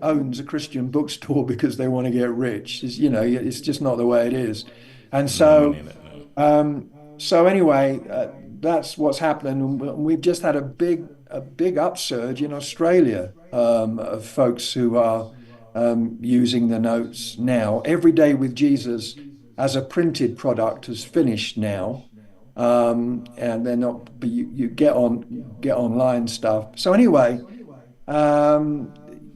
owns a Christian bookstore because they want to get rich. It's just not the way it is. And so, anyway, that's what's happening. We've just had a big upsurge in Australia of folks who are using the notes now. Every Day with Jesus as a printed product has finished now, and they're not. But you get online stuff. So anyway,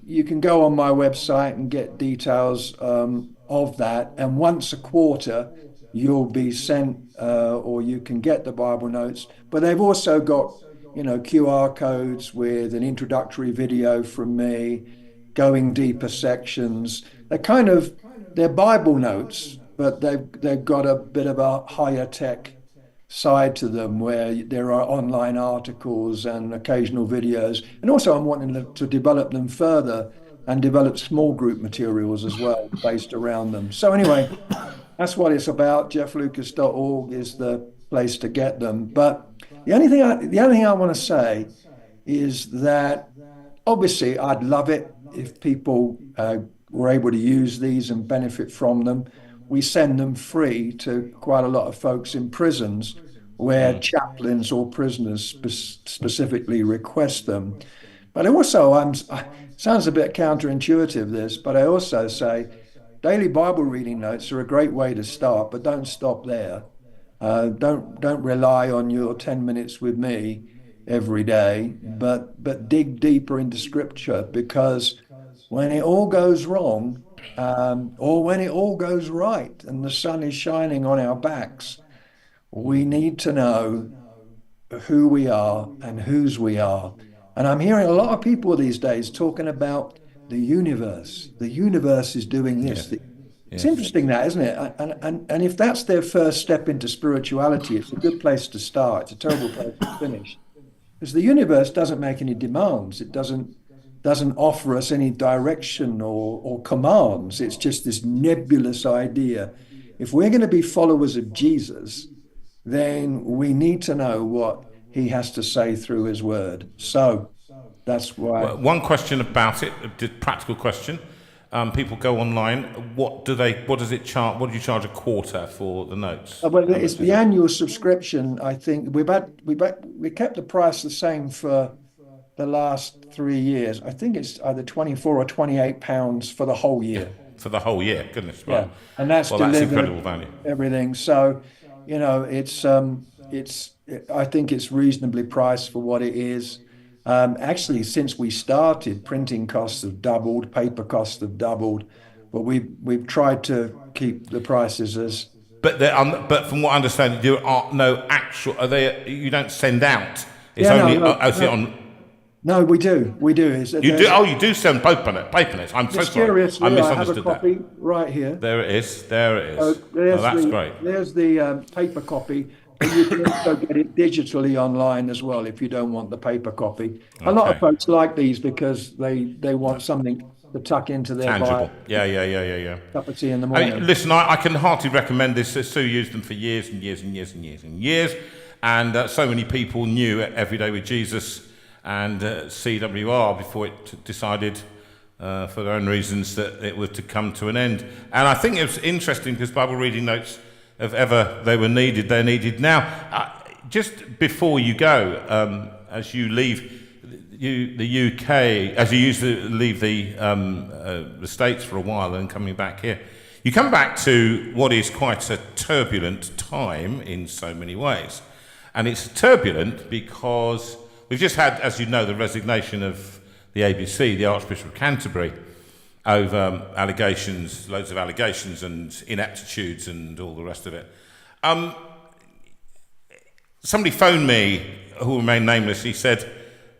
you can go on my website and get details of that. And once a quarter, you'll be sent, or you can get the Bible notes. But they've also got, QR codes with an introductory video from me, going deeper sections. They're Bible notes, but they've got a bit of a higher tech side to them, where there are online articles and occasional videos. And also I'm wanting to develop them further and develop small group materials as well based around them. So anyway, that's what it's about. jefflucas.org is the place to get them. But the only thing I want to say is that obviously I'd love it if people were able to use these and benefit from them. We send them free to quite a lot of folks in prisons where chaplains or prisoners specifically request them. But also, sounds a bit counterintuitive, this, but I also say daily Bible reading notes are a great way to start, but don't stop there. Don't rely on your 10 minutes with me every day, but dig deeper into Scripture, because when it all goes wrong, or when it all goes right and the sun is shining on our backs, we need to know who we are and whose we are. And I'm hearing a lot of people these days talking about the universe. The universe is doing this. Yeah. It's interesting, that, isn't it? And if that's their first step into spirituality, it's a good place to start. It's a terrible place to finish. Because the universe doesn't make any demands. It doesn't offer us any direction or commands. It's just this nebulous idea. If we're going to be followers of Jesus, then we need to know what he has to say through his word. So that's why. Well, one question about it, a practical question. People go online. What do you charge a quarter for the notes? Well, it's the annual subscription. I think we kept the price the same for the last 3 years. I think it's either £24 or £28 for the whole year. For the whole year, goodness. Right. Yeah, and that's incredible value. Everything. So, it's I think it's reasonably priced for what it is. Actually, since we started, printing costs have doubled, paper costs have doubled, but we've tried to keep the prices as. But from what I understand, there are no actual. You don't send out. It's No, we do. You do send paper notes. I'm so sorry. I misunderstood I have a copy that. Right here. There it is. That's great. There's the paper copy. But you can also get it digitally online as well if you don't want the paper copy. A lot of Okay. folks like these because they want something to tuck into their Tangible. Bible, Yeah. cup of tea in the I mean, morning. listen, I can heartily recommend this. Sue used them for years and years and years and years and years, and so many people knew Every Day with Jesus and CWR before it decided, for their own reasons, that it was to come to an end. And I think it was interesting because Bible reading notes, if ever they were needed, they're needed now. Just before you go, as you leave the UK, as you used to leave the States for a while and coming back here, you come back to what is quite a turbulent time in so many ways. And it's turbulent because we've just had, as you know, the resignation of the ABC, the Archbishop of Canterbury, over allegations, loads of allegations and ineptitudes and all the rest of it. Somebody phoned me, who will remain nameless. He said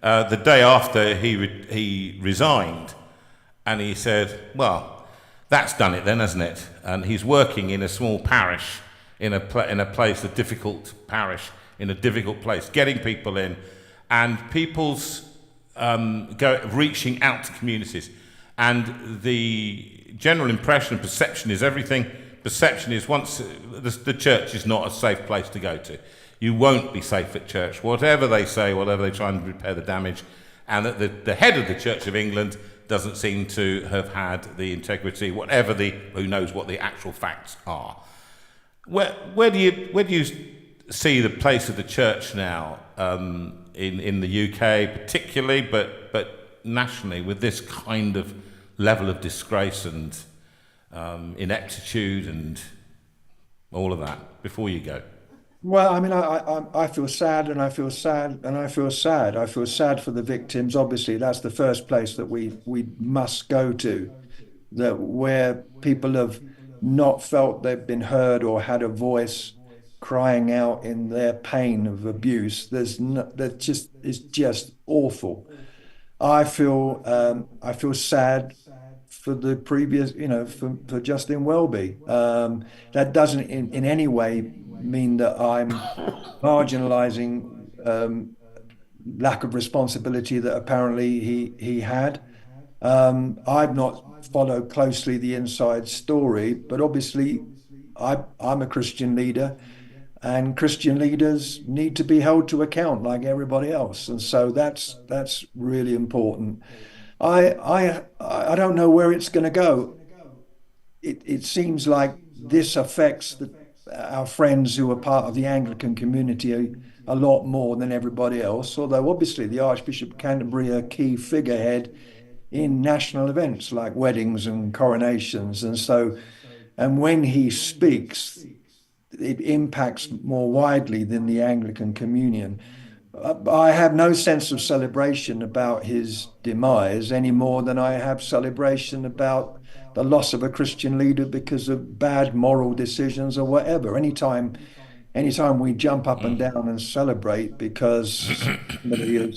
the day after he resigned, and he said, well, that's done it then, hasn't it? And he's working in a small parish, in a place, a difficult parish, in a difficult place, getting people in, and people's reaching out to communities. And the general impression and perception is everything. Perception is once the church is not a safe place to go to. You won't be safe at church, whatever they say, whatever they try and repair the damage. And that the head of the Church of England doesn't seem to have had the integrity, who knows what the actual facts are. Where do you see the place of the church now, in the UK particularly, but nationally, with this kind of level of disgrace and ineptitude and all of that, before you go? Well, I mean, I feel sad, and I feel sad, and I feel sad. I feel sad for the victims. Obviously, that's the first place that we must go to, that where people have not felt they've been heard or had a voice crying out in their pain of abuse. It's just awful. I feel sad for the previous, for Justin Welby. That doesn't in any way mean that I'm marginalizing lack of responsibility that apparently he had. I've not followed closely the inside story, but obviously I'm a Christian leader, and Christian leaders need to be held to account like everybody else, and so that's really important. I don't know where it's going to go. It seems like this affects our friends who are part of the Anglican community a lot more than everybody else, although obviously the Archbishop of Canterbury are a key figurehead in national events like weddings and coronations, and when he speaks, it impacts more widely than the Anglican Communion. I have no sense of celebration about his demise any more than I have celebration about the loss of a Christian leader because of bad moral decisions or whatever. Anytime we jump up and down and celebrate because somebody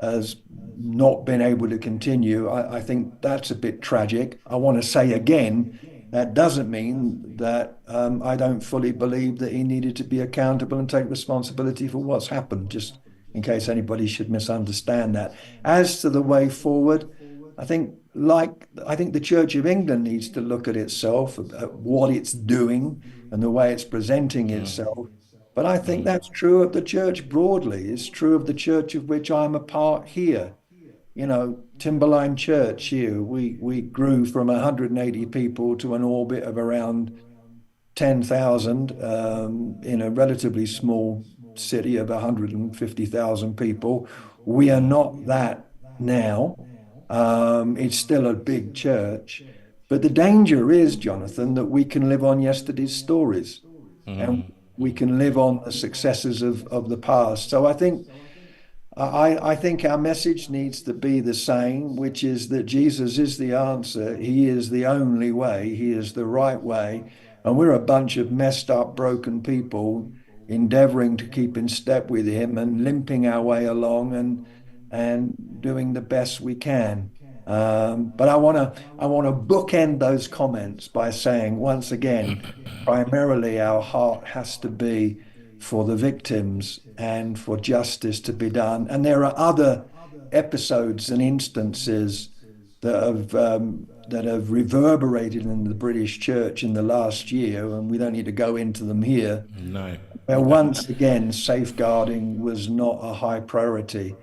has not been able to continue, I think that's a bit tragic. I want to say again, that doesn't mean that I don't fully believe that he needed to be accountable and take responsibility for what's happened, just in case anybody should misunderstand that. As to the way forward, I think the Church of England needs to look at itself, at what it's doing and the way it's presenting itself. But I think that's true of the church broadly. It's true of the church of which I'm a part here. Timberline Church here, we grew from 180 people to an orbit of around 10,000 in a relatively small city of 150,000 people. We are not that now. It's still a big church. But the danger is, Jonathan, that we can live on yesterday's stories and we can live on the successes of the past. So I think our message needs to be the same, which is that Jesus is the answer. He is the only way. He is the right way. And we're a bunch of messed up, broken people endeavoring to keep in step with him and limping our way along and doing the best we can. But I want to bookend those comments by saying once again, primarily our heart has to be for the victims and for justice to be done. And there are other episodes and instances that have reverberated in the British Church in the last year, and we don't need to go into them here. No. Where once again, safeguarding was not a high priority,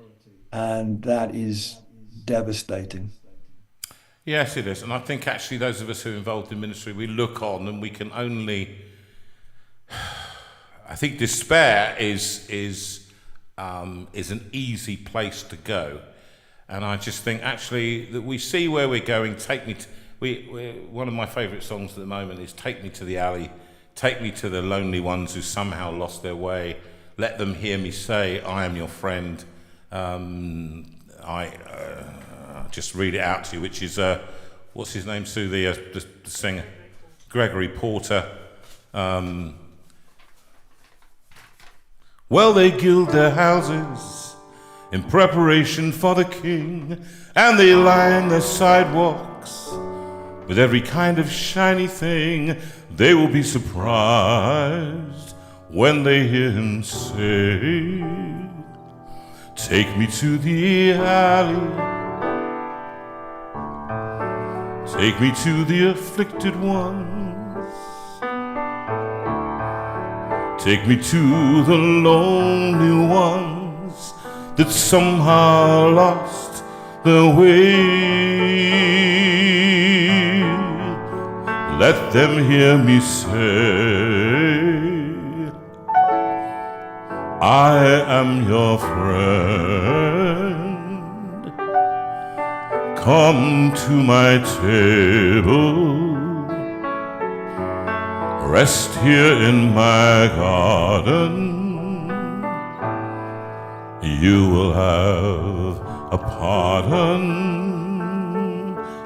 and that is devastating. Yes, it is. And I think actually those of us who are involved in ministry, we look on and we can only... I think despair is an easy place to go. And I just think actually that we see where we're going. Take me to... one of my favourite songs at the moment is Take Me to the Alley. Take me to the lonely ones who somehow lost their way. Let them hear me say, I am your friend. Just read it out to you, which is, what's his name, Sue, the singer? Gregory Porter. Well, they gild their houses in preparation for the king, and they line their sidewalks with every kind of shiny thing. They will be surprised when they hear him say, take me to the alley, take me to the afflicted ones, take me to the lonely ones that somehow lost their way. Let them hear me say, I am your friend. Come to my table, rest here in my garden. You will have a pardon.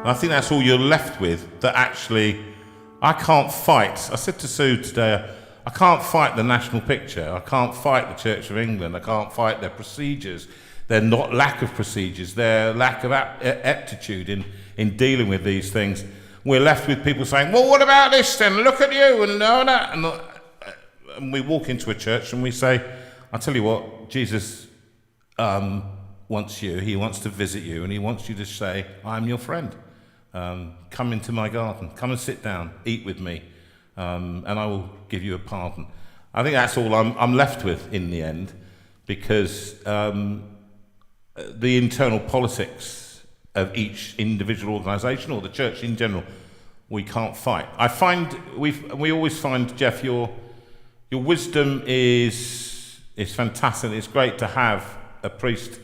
I think that's all you're left with, that actually I can't fight. I said to Sue today, I can't fight the national picture. I can't fight the Church of England. I can't fight their procedures. Their not lack of procedures, their lack of aptitude in dealing with these things. We're left with people saying, well, what about this then? Look at you and all that. And we walk into a church and we say, I'll tell you what, Jesus wants you. He wants to visit you, and he wants you to say, I'm your friend. Come into my garden. Come and sit down. Eat with me. And I will give you a pardon. I think that's all I'm left with in the end, because the internal politics of each individual organisation or the church in general, we can't fight. I find we always find, Jeff, your wisdom is fantastic. It's great to have a priest,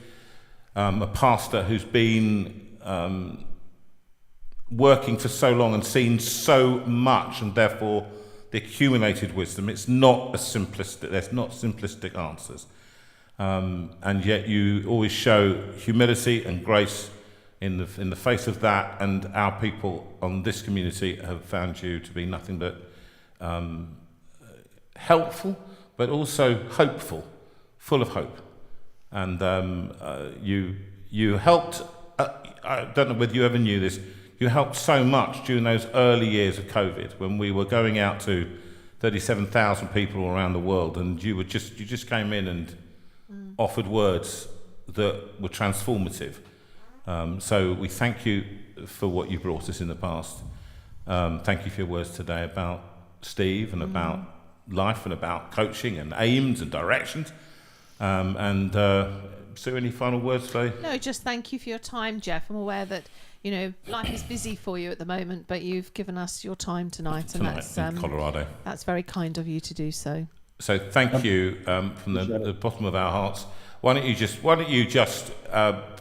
a pastor who's been working for so long and seen so much, and therefore the accumulated wisdom. It's not a simplistic. There's not simplistic answers, and yet you always show humility and grace in the face of that. And our people on this community have found you to be nothing but helpful, but also hopeful, full of hope. And you helped. I don't know whether you ever knew this. You helped so much during those early years of COVID, when we were going out to 37,000 people around the world, and you just came in and offered words that were transformative. So we thank you for what you brought us in the past. Thank you for your words today about Steve and about life and about coaching and aims and directions. So any final words today? No, just thank you for your time, Jeff. I'm aware that life is busy for you at the moment, but you've given us your time tonight, and that's in Colorado. That's very kind of you to do so. So thank you from the bottom of our hearts. Why don't you just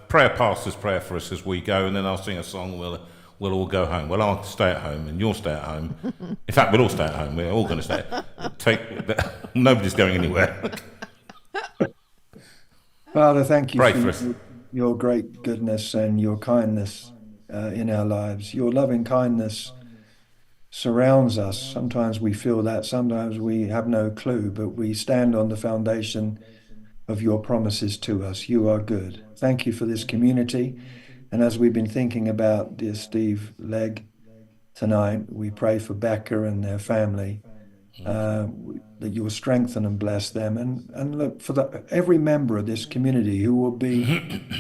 pray a pastor's prayer for us as we go, and then I'll sing a song. And we'll all go home. Well, I'll stay at home, and you'll stay at home. In fact, we'll all stay at home. We're all going to stay. Nobody's going anywhere. Father, thank you Pray for us. your great goodness and your kindness in our lives. Your loving kindness surrounds us. Sometimes we feel that, sometimes we have no clue, but we stand on the foundation of your promises to us. You are good. Thank you for this community. And as we've been thinking about dear Steve Legg tonight, we pray for Becca and their family, that you will strengthen and bless them. And look, for every member of this community who will be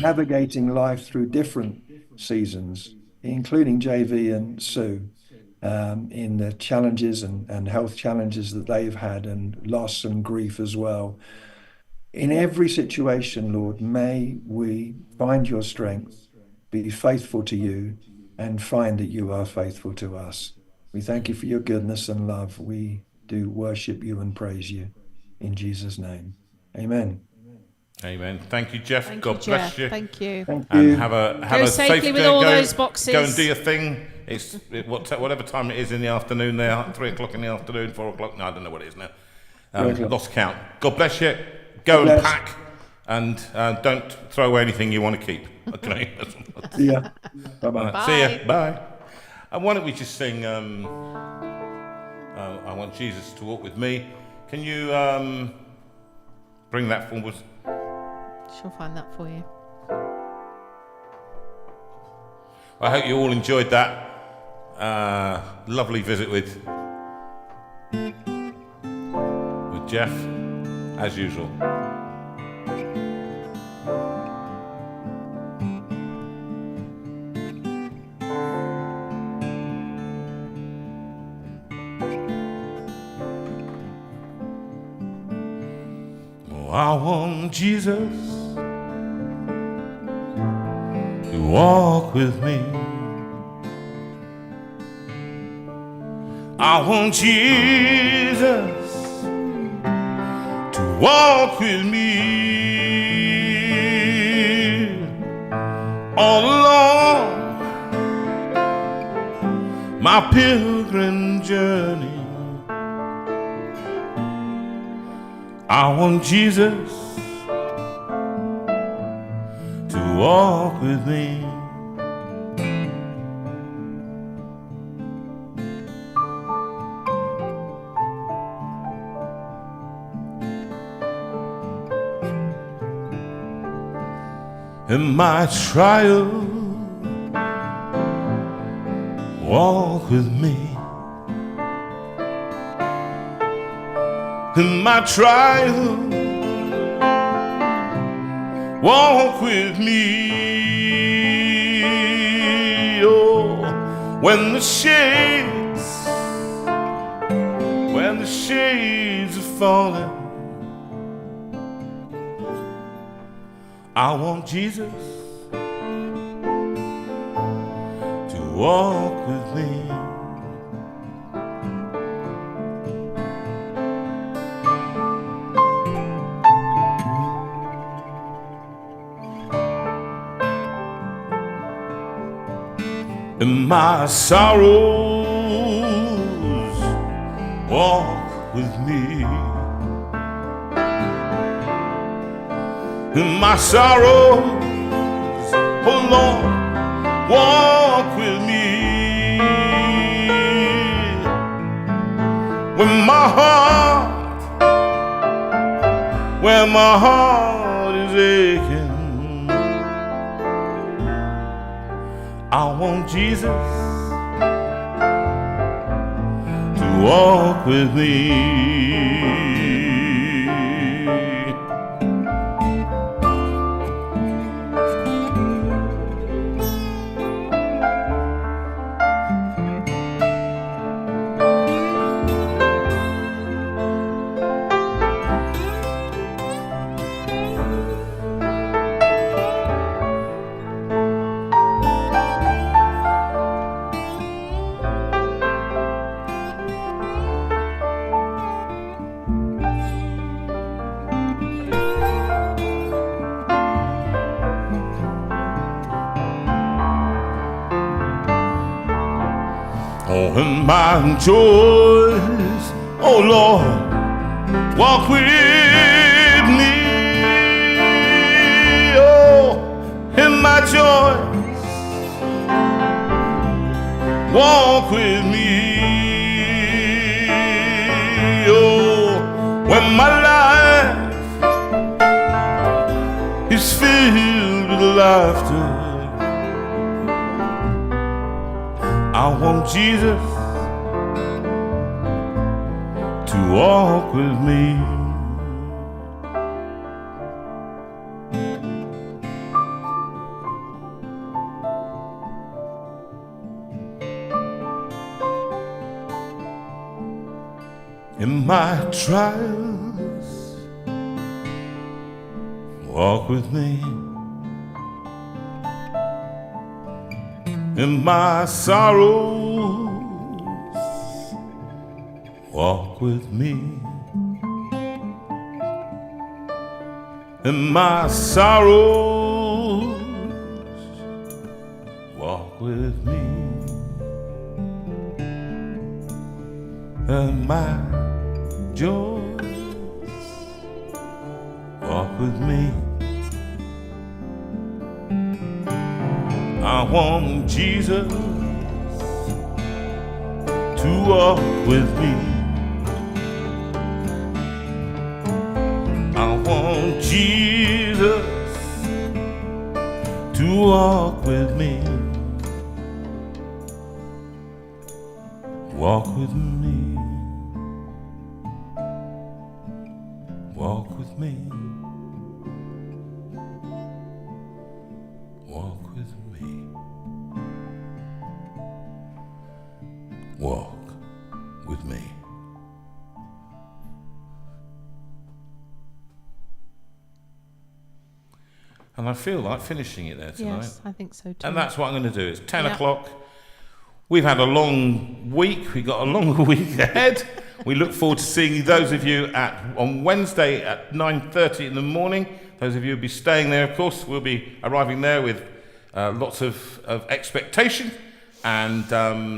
navigating life through different seasons, including JV and Sue, in the challenges and health challenges that they've had, and loss and grief as well. In every situation, Lord, may we find your strength, be faithful to you, and find that you are faithful to us. We thank you for your goodness and love. We do worship you and praise you. In Jesus' name, amen. Amen. Thank you, Jeff. Thank God you, bless Jeff. you. Thank you. Thank And you. have a Go safely safe with day. all Go- those boxes. Go and do your thing. It's whatever time it is in the afternoon there, 3 o'clock in the afternoon, 4 o'clock. No, I don't know what it is now. 3 o'clock. Lost count. God bless you. Go and bless. pack, and don't throw away anything you want to keep. Okay. See ya. Bye-bye. Bye. See ya. Bye. And why don't we just sing? I want Jesus to walk with me. Can you bring that forward? She'll find that for you. I hope you all enjoyed that lovely visit with Jeff, as usual. Oh, I want Jesus to walk with me. I want Jesus to walk with me all along my pilgrim journey. I want Jesus to walk with me. In my trial, walk with me. In my trial, walk with me. Oh, when the shades are falling, I want Jesus to walk with me. In my sorrows, walk with me. In my sorrows, oh Lord, walk with me. When my heart is aching, I want Jesus to walk with me. Oh, in my joys, oh Lord, walk with me. Oh, in my joys, walk with me. Oh, when my life is filled with laughter, I want Jesus to walk with me. In my trials, walk with me. In my sorrows, walk with me. In my sorrows, walk with me. In my joys, walk with me. I want Jesus to walk with me. I want Jesus to walk with me. Walk with me. Walk with me. Walk with me. Walk with me. And I feel like finishing it there tonight. Yes, I think so too. And that's what I'm going to do. It's 10 Yeah. o'clock. We've had a long week. We've got a longer week ahead. We look forward to seeing those of you on Wednesday at 9:30 in the morning. Those of you who will be staying there, of course, will be arriving there with lots of expectation. And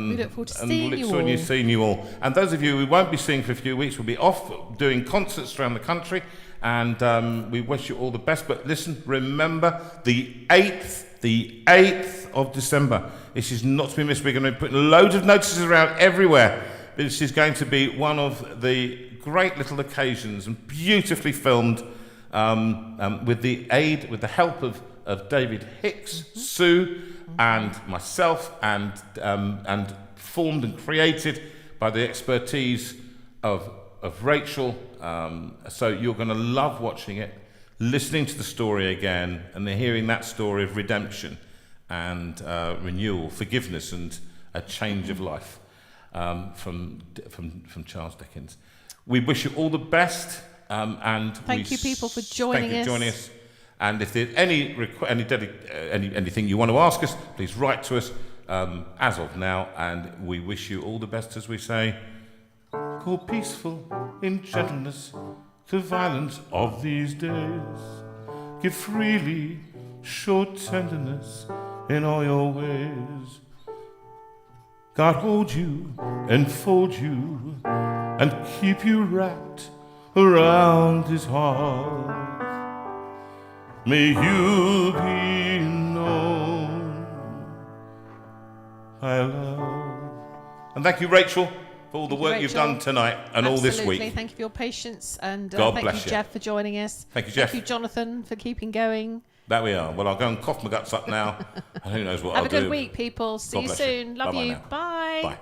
We look forward to and seeing we'll you look forward to all. seeing you all. And those of you we won't be seeing for a few weeks will be off doing concerts around the country. And we wish you all the best. But listen, remember the 8th of December. This is not to be missed. We're going to be putting loads of notices around everywhere. This is going to be one of the great little occasions and beautifully filmed with the help of David Hicks, Sue, and myself, and formed and created by the expertise of Rachel. So you're going to love watching it, listening to the story again, and then hearing that story of redemption and renewal, forgiveness, and a change of life from Charles Dickens. We wish you all the best, and Thank you, people, for joining thank you for joining us. us. And if there's anything you want to ask us, please write to us as of now. And we wish you all the best, as we say. Call peaceful in gentleness the violence of these days. Give freely, show tenderness in all your ways. God hold you, enfold you, and keep you wrapped around his heart. May you be known by love. And thank you, Rachel, for all the work you've Rachel. done tonight and all this Absolutely. week. Thank you for your patience, and God thank bless you, you. Jeff, for joining us. Thank you, Jeff. Thank you, Jonathan, for keeping going. That we are. Well, I'll go and cough my guts up now, and who knows what Have I'll a good do. week, people. See God you bless you. soon. Love Bye-bye you. now. Bye. Bye.